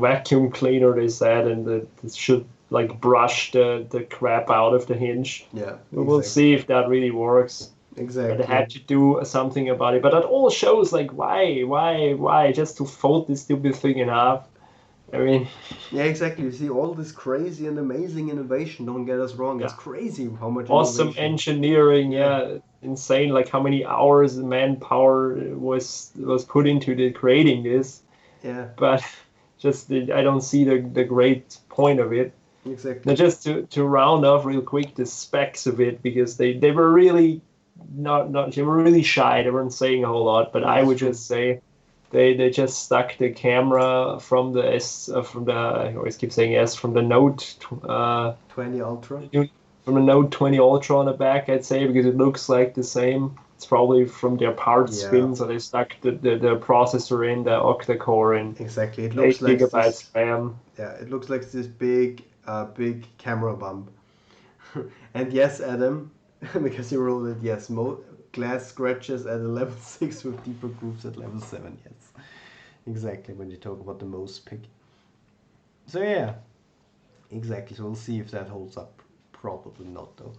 vacuum cleaner, they said, and it should like brush the crap out of the hinge. Yeah. We'll see if that really works. Exactly. But they had to do something about it. But that all shows like why just to fold this stupid thing in half. I mean, yeah, exactly. You see all this crazy and amazing innovation. Don't get us wrong. Yeah. It's crazy how much awesome innovation. Engineering. Yeah, insane. Like how many hours of manpower was put into creating this. Yeah. But just I don't see the great point of it. Exactly. Now, just to round off real quick the specs of it, because they were really they were really shy. They weren't saying a whole lot. But I would just say. They just stuck the camera from the I always keep saying S, from the Note 20 Ultra. From the Note 20 Ultra on the back, I'd say, because it looks like the same. It's probably from their parts spin, so they stuck the processor in, the octa-core in. Exactly, it looks 8 like gigabytes RAM. Yeah, it looks like this big camera bump. And yes, Adam, because you rolled it, yes, glass scratches at level 6 with deeper grooves at level 7, yes. exactly, when you talk about the most pick. So yeah, exactly. So we'll see if that holds up. Probably not though.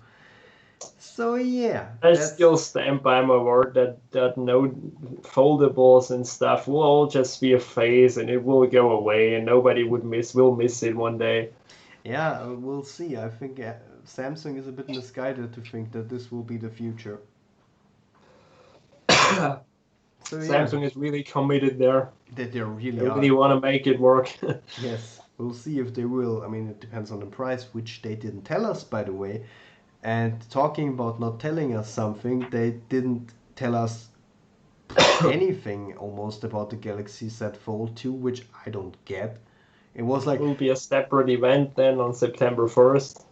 So yeah, I still stand by my word that no foldables and stuff will all just be a phase and it will go away and nobody will miss it one day. Yeah, we'll see. I think Samsung is a bit misguided to think that this will be the future. So Samsung is really committed there. That they really really want to make it work. Yes, we'll see if they will. I mean, it depends on the price, which they didn't tell us, by the way. And talking about not telling us something, they didn't tell us anything almost about the Galaxy Z Fold 2, which I don't get. It was like... It will be a separate event then on September 1st.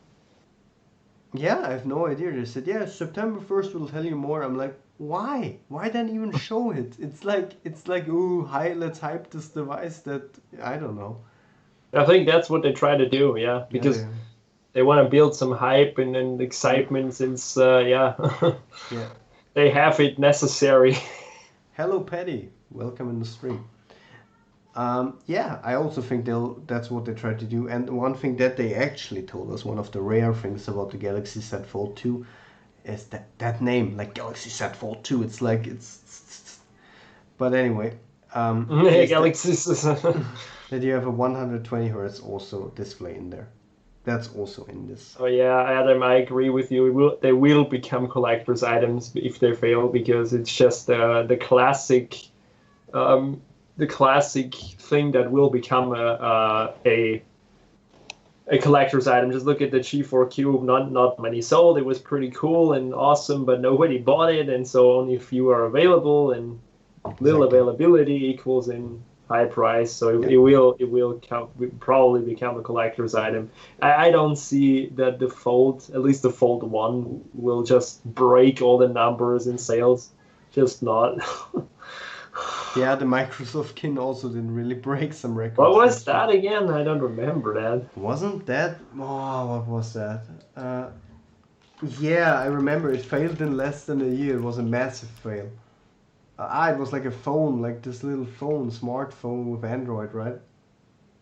Yeah, I have no idea. They said, yeah, September 1st we'll tell you more. I'm like, why? Why then even show it? It's like, ooh, let's hype this device that, I don't know. I think that's what they try to do, yeah, because they want to build some hype and excitement since, yeah, they have it necessary. Hello, Paddy. Welcome in the stream. Yeah, I also think that's what they try to do. And one thing that they actually told us, one of the rare things about the Galaxy Z Fold 2, is that name, like Galaxy Z Fold 2. It's like it's. But anyway, Galaxy that you have a 120 hertz also display in there. That's also in this. Oh yeah, Adam, I agree with you. They will become collector's items if they fail because it's just the classic. The classic thing that will become a collector's item. Just look at the G4 Cube. Not many sold. It was pretty cool and awesome, but nobody bought it, and so only a few are available. And little availability equals in high price. So it will probably become a collector's item. I don't see that the Fold, at least the Fold 1, will just break all the numbers in sales. Just not. Yeah, the Microsoft kin also didn't really break some records. What was that again? I don't remember that. Wasn't that? Oh, what was that? Yeah, I remember. It failed in less than a year. It was a massive fail. It was like a phone, like this little phone, smartphone with Android, right?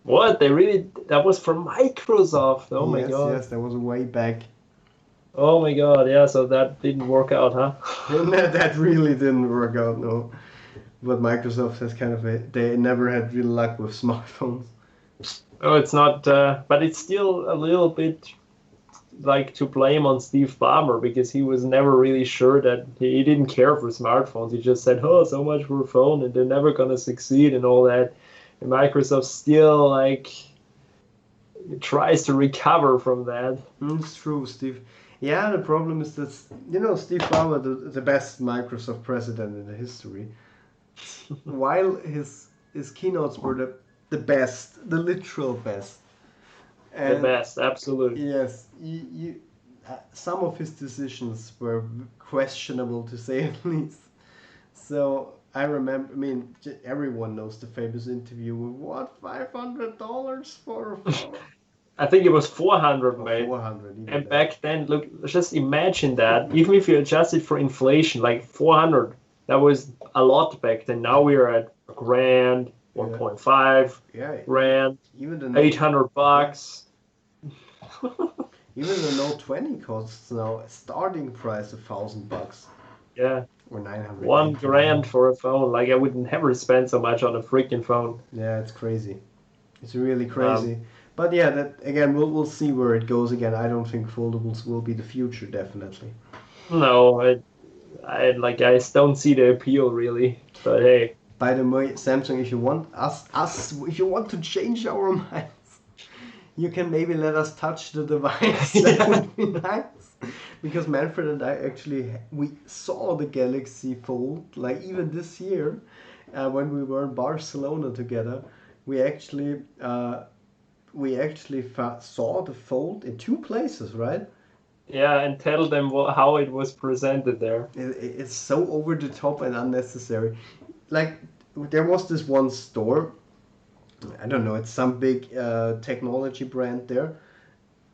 What? That was from Microsoft. Oh my god. Yes, that was way back. Oh my god, yeah, so that didn't work out, huh? That really didn't work out, no. But Microsoft has they never had real luck with smartphones. Oh, it's not, but it's still a little bit like to blame on Steve Ballmer because he was never really sure that he didn't care for smartphones. He just said, oh, so much for a phone and they're never going to succeed and all that. And Microsoft still tries to recover from that. It's true, Steve. Yeah, the problem is that, Steve Ballmer, the best Microsoft president in the history, while his keynotes were the best, the literal best. And the best, absolutely. Yes, some of his decisions were questionable to say at least. So I remember, everyone knows the famous interview with what, $500 for a phone? I think it was 400, mate. 400. And back then, look, just imagine that. Even if you adjust it for inflation, like 400, that was a lot back then. Now we're at $1,000, 1.5 grand, even the $800. Even the Note 20 costs now a starting price of $1,000. Yeah. Or 900. $1,000 for a phone. Like I would never spend so much on a freaking phone. Yeah, it's crazy. It's really crazy. But yeah, that again, we'll see where it goes again. I don't think foldables will be the future, definitely. No, I don't see the appeal really. But hey. By the way, Samsung, if you want if you want to change our minds, you can maybe let us touch the device. That would be nice. Because Manfred and I we saw the Galaxy Fold, like even this year, when we were in Barcelona together. We actually saw the Fold in 2 places, right? Yeah, and tell them how it was presented there. It's so over the top and unnecessary. Like, there was this one store, I don't know, it's some big technology brand there,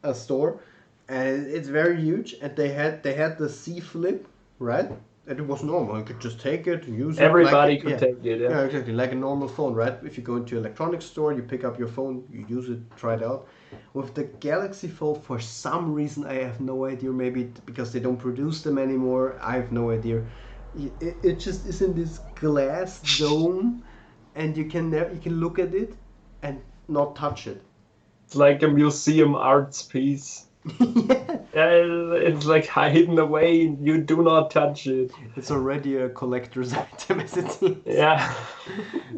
a store, and it's very huge, and they had the C Flip, right? And it was normal. You could just take it, use it. Everybody could take it, yeah. Yeah, exactly. Like a normal phone, right? If you go into an electronics store, you pick up your phone, you use it, try it out. With the Galaxy Fold, for some reason, I have no idea. Maybe because they don't produce them anymore. I have no idea. It just is in this glass dome, and you can look at it and not touch it. It's like a museum arts piece. It's like hidden away. You do not touch it. It's already a collector's item, as it seems. Yeah.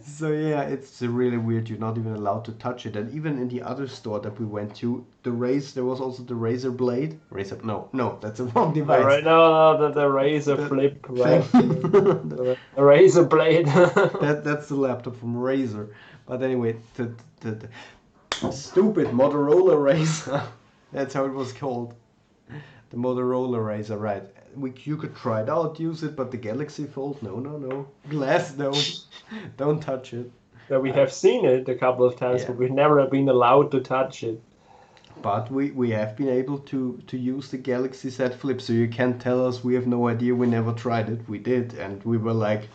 So yeah, it's really weird. You're not even allowed to touch it. And even in the other store that we went to, there was also the Razer Blade. No, that's a wrong device. Right, no, the Razer Flip, right? The Razer Blade. That's the laptop from Razer. But anyway, the stupid Motorola Razer. That's how it was called. The Motorola Razer, right. You could try it out, use it, but the Galaxy Fold, no. Glass dome. Don't touch it. Yeah, we have seen it a couple of times, but we've never been allowed to touch it. But we have been able to use the Galaxy Z Flip, so you can't tell us we have no idea, we never tried it. We did, and we were like,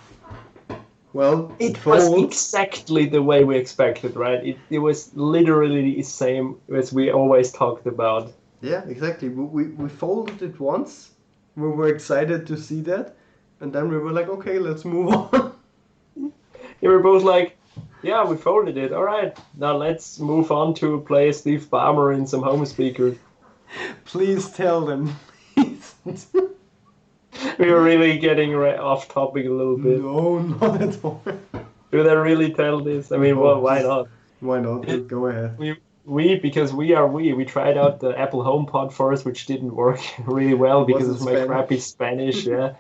well, it was exactly the way we expected, right? It was literally the same as we always talked about. Yeah, exactly. We folded it once. We were excited to see that. And then we were like, okay, let's move on. We were both like, yeah, we folded it. All right, now let's move on to play Steve Ballmer in some home speakers. Please tell them. Please. We were really getting off topic a little bit. No, not at all. Do they really tell this? I mean, well, why not? Why not? Go ahead. We tried out the Apple HomePod first, which didn't work really well because of my crappy Spanish, yeah.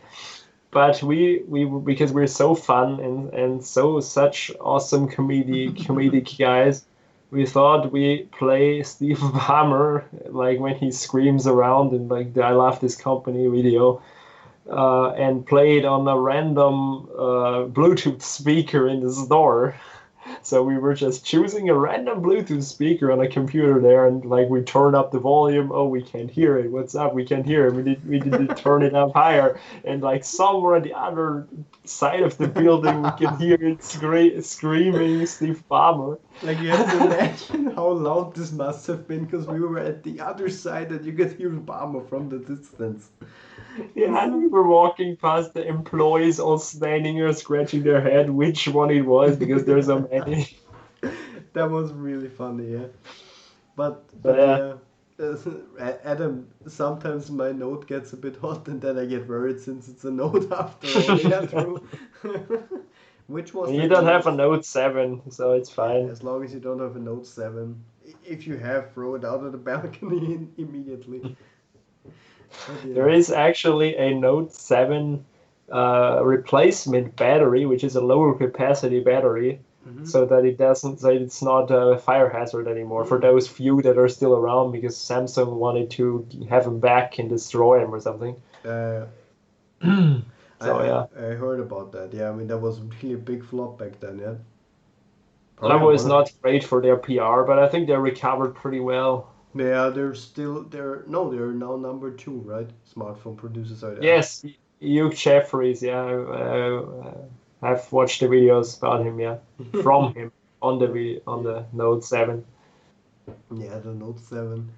But we because we're so fun and such awesome comedic guys, we thought we play Steve Ballmer like when he screams around in like the I Love This Company video, and play it on a random Bluetooth speaker in the store. So we were just choosing a random Bluetooth speaker on a computer there, and like we turn up the volume. Oh, we can't hear it. What's up? We can't hear it. We need to turn it up higher. And like somewhere on the other side of the building, we can hear it screaming Steve Ballmer. Like you have to imagine how loud this must have been, because we were at the other side and you could hear Ballmer from the distance. Yeah, and we were walking past the employees all standing there scratching their head which one it was, because there's so many. That was really funny, yeah. But yeah, Adam, sometimes my note gets a bit hot and then I get worried since it's a note after all. Yeah, true. Which was you don't have a Note 7, so it's fine. As long as you don't have a Note 7. If you have, throw it out of the balcony immediately. Yeah. There is actually a Note 7 replacement battery, which is a lower capacity battery, so that it's not a fire hazard anymore for those few that are still around, because Samsung wanted to have them back and destroy them or something. I heard about that. Yeah, I mean that was really a big flop back then. Yeah. That was not great for their PR, but I think they recovered pretty well. Yeah, they're now number 2, right? Smartphone producers out there. Yes, Hugh Jeffries. Yeah, I've watched the videos about him. Yeah, from him on the Note 7. Yeah, the Note 7.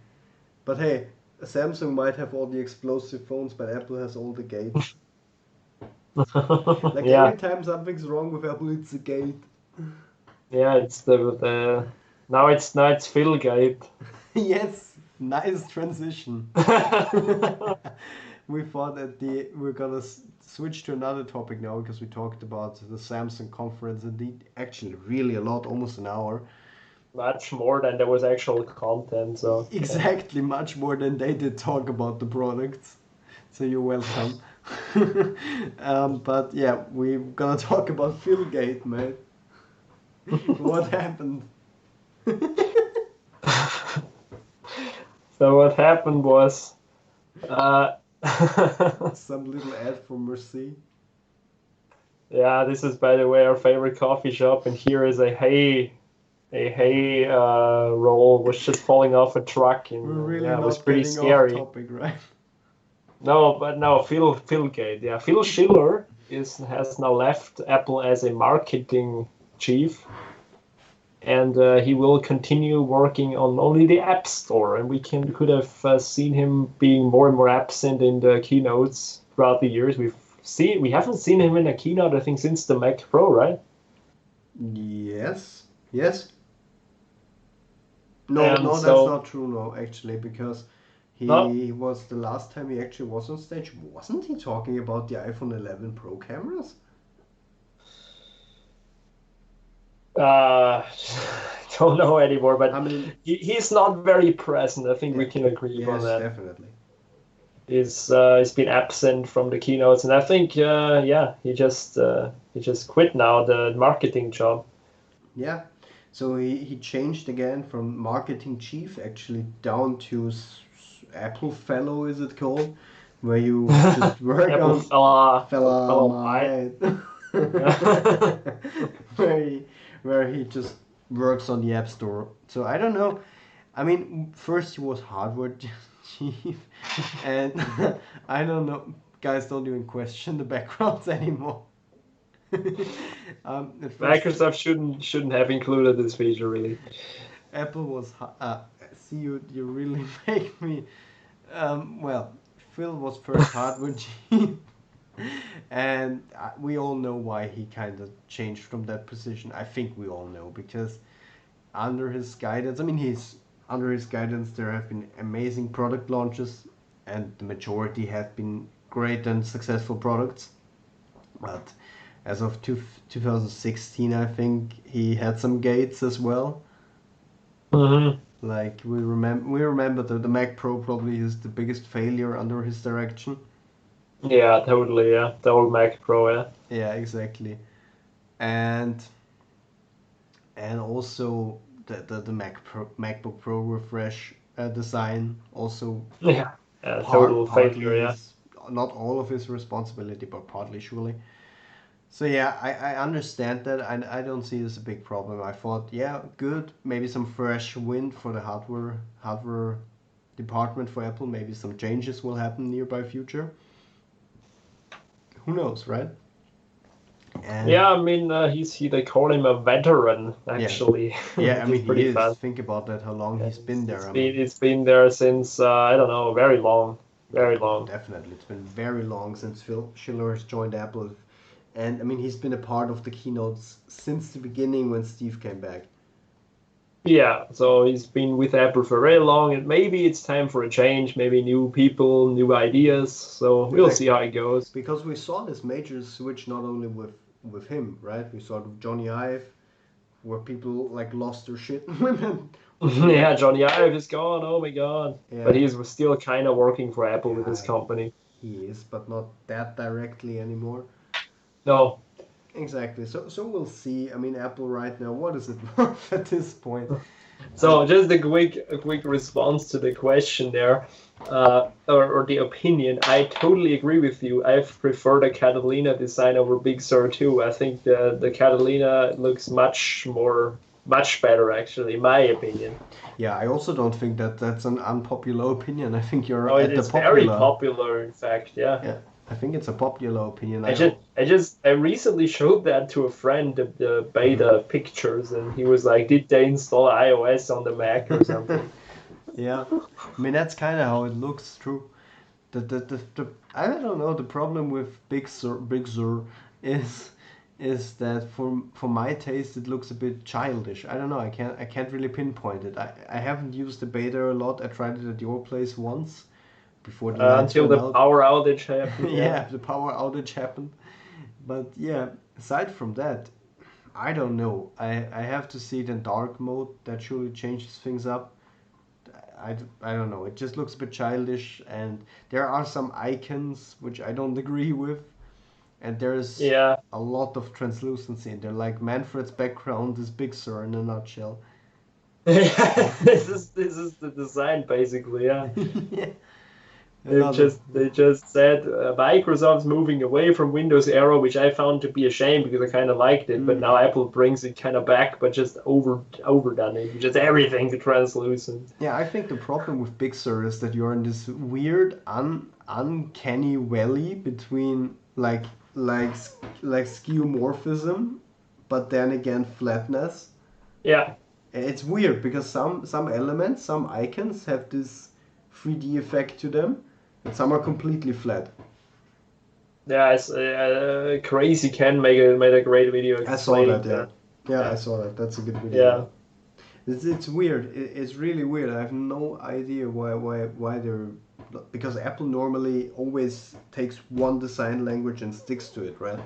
But hey, Samsung might have all the explosive phones, but Apple has all the gates. Like every time something's wrong with Apple, it's a gate. Yeah, it's the now it's Phil gate. Yes, nice transition. We thought we're gonna switch to another topic now, because we talked about the Samsung conference, indeed, actually really a lot, almost an hour. Much more than there was actual content. So exactly, much more than they did talk about the products. So you're welcome. But yeah, we're gonna talk about Philgate, mate. What happened? So what happened was some little ad for Merci. Yeah, this is, by the way, our favorite coffee shop, and here is a hay roll was just falling off a truck, and We're really it was not pretty getting scary. Off topic, right? No, Phil Gate. Yeah, Phil Schiller has now left Apple as a marketing chief, and he will continue working on only the App Store. And we could have seen him being more and more absent in the keynotes throughout the years. We haven't seen him in a keynote, I think, since the Mac Pro, right? Yes. No, that's not true. No, actually, because he was the last time he actually was on stage. Wasn't he talking about the iPhone 11 Pro cameras? Don't know anymore, but I mean, he's not very present. I think we can agree on that. Yes, definitely. He's been absent from the keynotes, and I think he just quit now the marketing job. Yeah, so he changed again from marketing chief actually down to Apple fellow, is it called, where you just work Apple on fella where he just works on the App Store. So I don't know. I mean, first he was hardware chief, and I don't know. Guys, don't even question the backgrounds anymore. Microsoft shouldn't have included this feature, really. Apple was see you really make me well, Phil was first hardware chief, and we all know why he kind of changed from that position. I think we all know, because under his guidance, there have been amazing product launches, and the majority have been great and successful products. But as of 2016, I think he had some gates as well. Mm-hmm. Like we remember that the Mac Pro probably is the biggest failure under his direction. Yeah, totally. Yeah, the old Mac Pro. Yeah. Yeah, exactly. And also the MacBook Pro refresh design also. Yeah, total failure. Yeah. Not all of his responsibility, but partly surely. So yeah, I understand that, and I don't see this as a big problem. I thought, yeah, good, maybe some fresh wind for the hardware department for Apple. Maybe some changes will happen nearby future. Who knows, right? And yeah, I mean, they call him a veteran, actually. Yeah, I mean, he is. Fast. Think about that, how long he's been there. It's been there since, I don't know, very long. Very long. Definitely. It's been very long since Phil Schiller has joined Apple. And I mean, he's been a part of the keynotes since the beginning when Steve came back. Yeah, so he's been with Apple for very long, and maybe it's time for a change, maybe new people, new ideas. So we'll see how it goes. Because we saw this major switch not only with him, right? We saw it with Johnny Ive, where people like lost their shit with him. Yeah, Johnny Ive is gone. Oh my god! Yeah. But he's still kind of working for Apple with his company. He is, but not that directly anymore. No. Exactly. So we'll see. I mean, Apple right now, what is it worth at this point? So just a quick response to the question there, or the opinion. I totally agree with you. I prefer the Catalina design over Big Sur too. I think the Catalina looks much better, actually, in my opinion. Yeah, I also don't think that's an unpopular opinion. I think you're at the popular. Very popular, in fact. Yeah. I think it's a popular opinion. I recently showed that to a friend, the beta pictures, and he was like, "Did they install iOS on the Mac or something?" Yeah, I mean that's kind of how it looks. True. The I don't know. The problem with Big Sur is that for my taste it looks a bit childish. I don't know. I can't really pinpoint it. I haven't used the beta a lot. I tried it at your place once. Before the until the power outage happened. Yeah, the power outage happened. But yeah, aside from that, I don't know. I have to see it in dark mode. That surely changes things up. I don't know. It just looks a bit childish, and there are some icons which I don't agree with. And there's a lot of translucency in there. Like Manfred's background is Big Sur in a nutshell. This is the design basically, yeah. Yeah. They just said Microsoft's moving away from Windows Era, which I found to be a shame because I kind of liked it. But now Apple brings it kind of back, but just overdone it. Just everything's translucent. Yeah, I think the problem with Big Sur is that you're in this weird, uncanny valley between like skeuomorphism, but then again flatness. Yeah. It's weird because some elements, some icons have this 3D effect to them, and some are completely flat. Yeah, it's Crazy Ken made a great video. I saw that. Yeah, I saw that. That's a good video. Yeah. It's weird. It's really weird. I have no idea why they're, because Apple normally always takes one design language and sticks to it, right?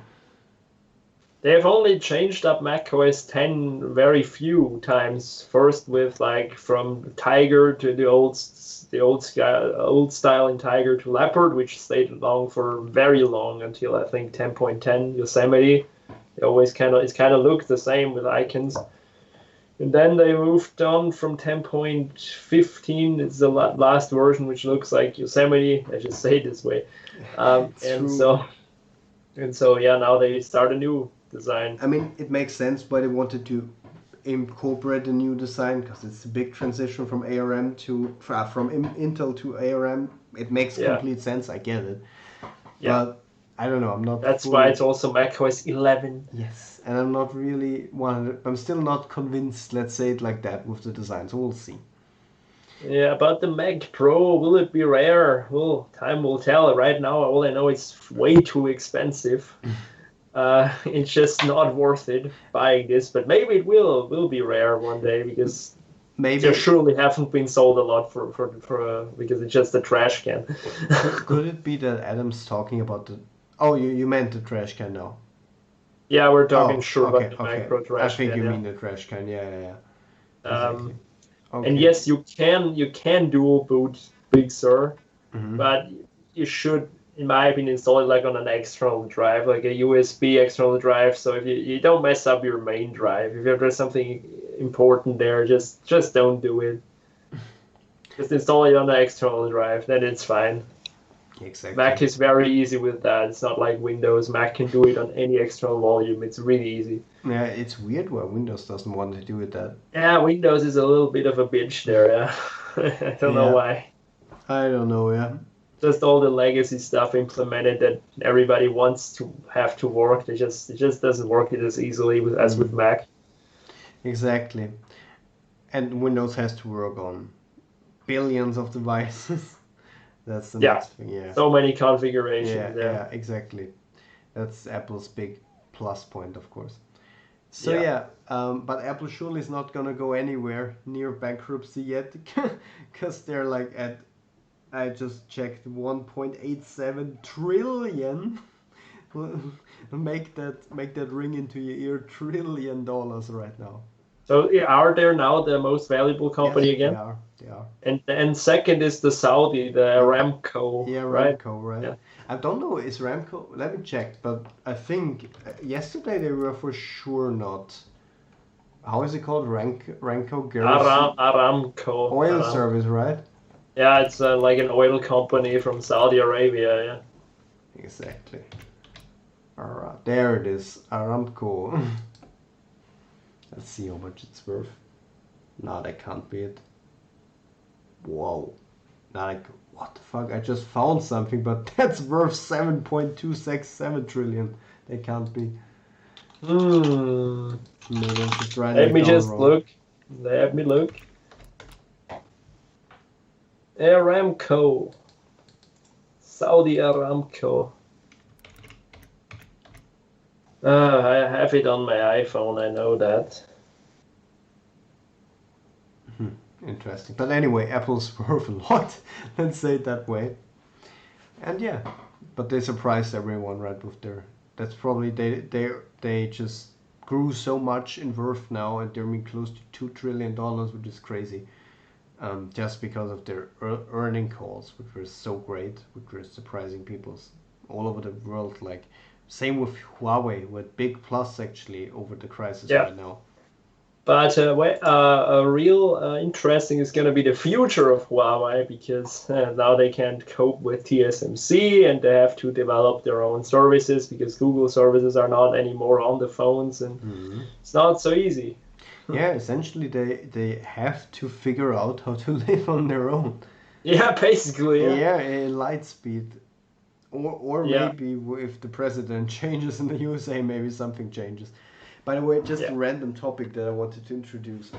They've only changed up macOS 10 very few times. First with like from Tiger to the old style in Tiger to Leopard, which stayed long for very long until I think 10.10 Yosemite. It always it looked the same with icons. And then they moved on from 10.15. It's the last version, which looks like Yosemite. I just say it this way. Yeah, now they start a new design. I mean, it makes sense why they wanted to incorporate a new design, because it's a big transition from ARM from Intel to ARM. It makes complete sense. I get it. Yeah. But I don't know. I'm not. That's why it's also macOS 11. Yes, and I'm not really 100. I'm still not convinced. Let's say it like that with the design. So we'll see. Yeah, about the Mac Pro, will it be rare? Well, time will tell. Right now, all I know is way too expensive. It's just not worth it buying this, but maybe it will be rare one day, because there surely haven't been sold a lot for because it's just a trash can. Could it be that Adam's talking about the? Oh, you meant the trash can now. Yeah, we're talking about the Mac Pro trash can. I think you mean the trash can. Yeah. Exactly. And yes, you can dual boot Big Sur, but you should, in my opinion, install it like on an external drive, like a USB external drive. So if you don't mess up your main drive, if there's something important there, just don't do it. Just install it on the external drive, then it's fine. Exactly. Mac is very easy with that. It's not like Windows. Mac can do it on any external volume. It's really easy. Yeah, it's weird why Windows doesn't want to do it that. Yeah, Windows is a little bit of a bitch there, yeah. I don't know why. I don't know, yeah. Just all the legacy stuff implemented that everybody wants to have to work. It just doesn't work as easily as with Mac. Exactly. And Windows has to work on billions of devices. That's the next thing, yeah. So many configurations. Yeah, exactly. That's Apple's big plus point, of course. So but Apple surely is not gonna go anywhere near bankruptcy yet, because they're like at, I just checked, 1.87 trillion. make that ring into your ear, $1 trillion right now. So are they now the most valuable company again? They are. And second is the Saudi, the Aramco. Yeah, Aramco, right? Yeah. I don't know, is Aramco, let me check, but I think yesterday they were for sure not. How is it called? Aramco? Aramco. Oil service, right? Yeah, it's like an oil company from Saudi Arabia, yeah. Exactly. Alright, there it is, Aramco. Let's see how much it's worth. No, that can't be it. Whoa. What the fuck? I just found something, but that's worth 7.267 trillion. That can't be. Maybe I'm just writing Let me just look. Let me look. Aramco. Saudi Aramco. I have it on my iPhone, I know that. Interesting. But anyway, Apple's worth a lot. Let's say it that way. And yeah, but they surprised everyone, right, with their... That's probably... They just grew so much in worth now, and they're close to $2 trillion, which is crazy. Just because of their earning calls, which were so great, which were surprising people all over the world. Like, same with Huawei, with big plus actually over the crisis right now. But real interesting is going to be the future of Huawei, because now they can't cope with TSMC and they have to develop their own services because Google services are not anymore on the phones, and it's not so easy. Yeah, essentially they have to figure out how to live on their own. Yeah, basically. Yeah, in light speed. Or maybe if the president changes in the USA, maybe something changes. By the way, just a random topic that I wanted to introduce,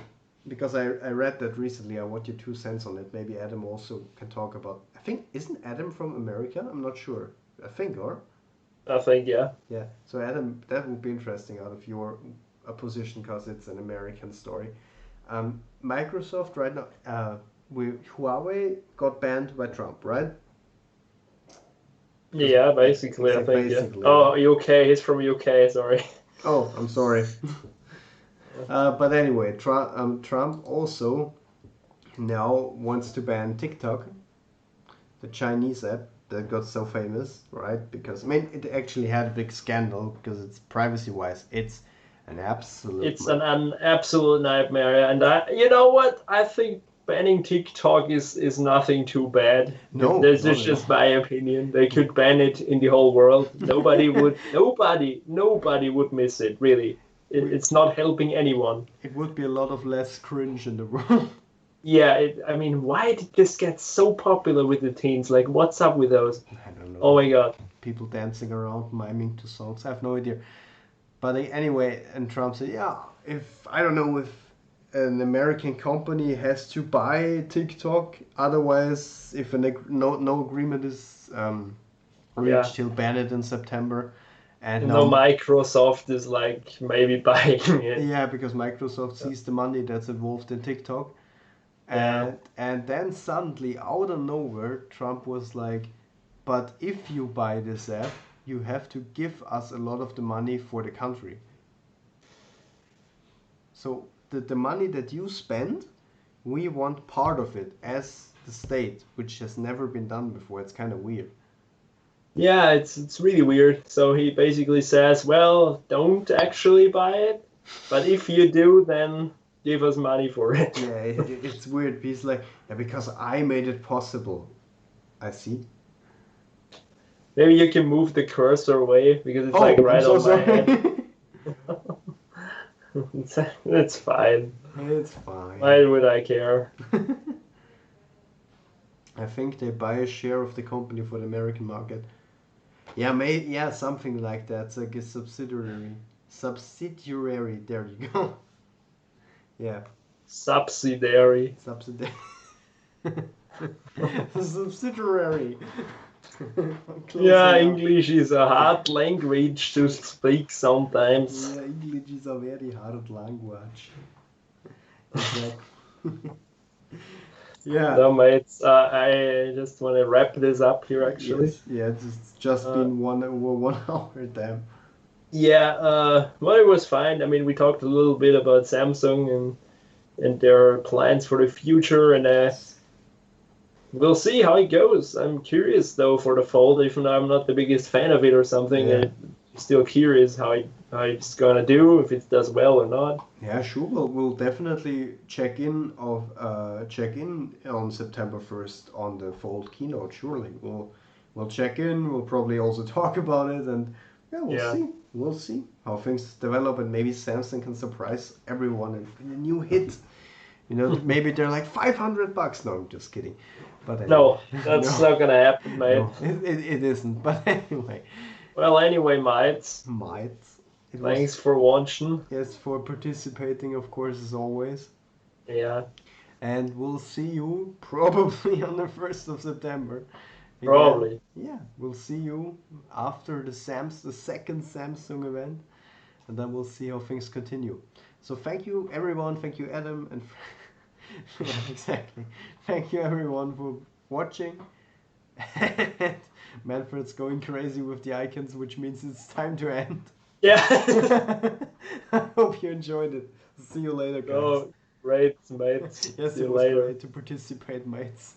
because I read that recently. I want your 2 cents on it. Maybe Adam also can talk about. I think, isn't Adam from America? I'm not sure. I think, yeah. Yeah. So Adam, that would be interesting out of your position, because it's an American story. Microsoft right now, Huawei got banned by Trump, right? Yeah, basically, I think. Basically, Oh, UK. He's from UK. Sorry. Oh, I'm sorry. But anyway, Trump also now wants to ban TikTok, the Chinese app that got so famous, right? Because, I mean, it actually had a big scandal because it's privacy-wise. It's an absolute... It's an absolute nightmare. And you know what? I think banning TikTok is nothing too bad. No, this is just my opinion. They could ban it in the whole world. Nobody would miss it, really. It's not helping anyone. It would be a lot of less cringe in the world. Yeah, I mean, why did this get so popular with the teens? Like, what's up with those? I don't know. Oh my god. People dancing around, miming to songs. I have no idea. But anyway, and Trump said, yeah, if an American company has to buy TikTok, otherwise, if no agreement is reached, he'll ban it in September. And now Microsoft is like maybe buying it. Yeah, because Microsoft sees the money that's involved in TikTok. And then suddenly, out of nowhere, Trump was like, but if you buy this app, you have to give us a lot of the money for the country. So the money that you spend, we want part of it as the state, which has never been done before. It's kind of weird. Yeah, it's really weird. So he basically says, well, don't actually buy it, but if you do, then give us money for it. Yeah, it's weird. He's like, yeah, because I made it possible. I see. Maybe you can move the cursor away, because it's like right on my head. It's fine. It's fine. Why would I care? I think they buy a share of the company for the American market. Yeah, something like that. It's like a subsidiary. There you go. Yeah. Subsidiary. Subsidiary. Yeah, English is a hard language to speak sometimes. Yeah, English is a very hard language. Exactly. Yeah. No, mates, I just want to wrap this up here, actually. Yes. Yeah, it's just been 1 hour, damn. Yeah, well, it was fine. I mean, we talked a little bit about Samsung and their plans for the future, and we'll see how it goes. I'm curious, though, for the Fold, even though I'm not the biggest fan of it or something. Yeah. I'm still curious how it's gonna do, if it does well or not. Yeah, sure. We'll definitely check in on September 1st on the Fold keynote. Surely, we'll check in. We'll probably also talk about it, and we'll see. We'll see how things develop, and maybe Samsung can surprise everyone in a new hit. You know, maybe they're like $500. No, I'm just kidding. But anyway, no, that's not gonna happen, mate. No, it isn't. But anyway. Well, anyway, mates. Thanks for watching. Yes, for participating, of course, as always. Yeah. And we'll see you probably on the 1st of September. Again. Probably. Yeah, we'll see you after the second Samsung event, and then we'll see how things continue. So thank you, everyone. Thank you, Adam, and yeah, exactly. Thank you, everyone, for watching. Manfred's going crazy with the icons, which means it's time to end. Yeah. I hope you enjoyed it. See you later, guys. Oh, great, mates. Yes, see it you was later. great to participate, mates.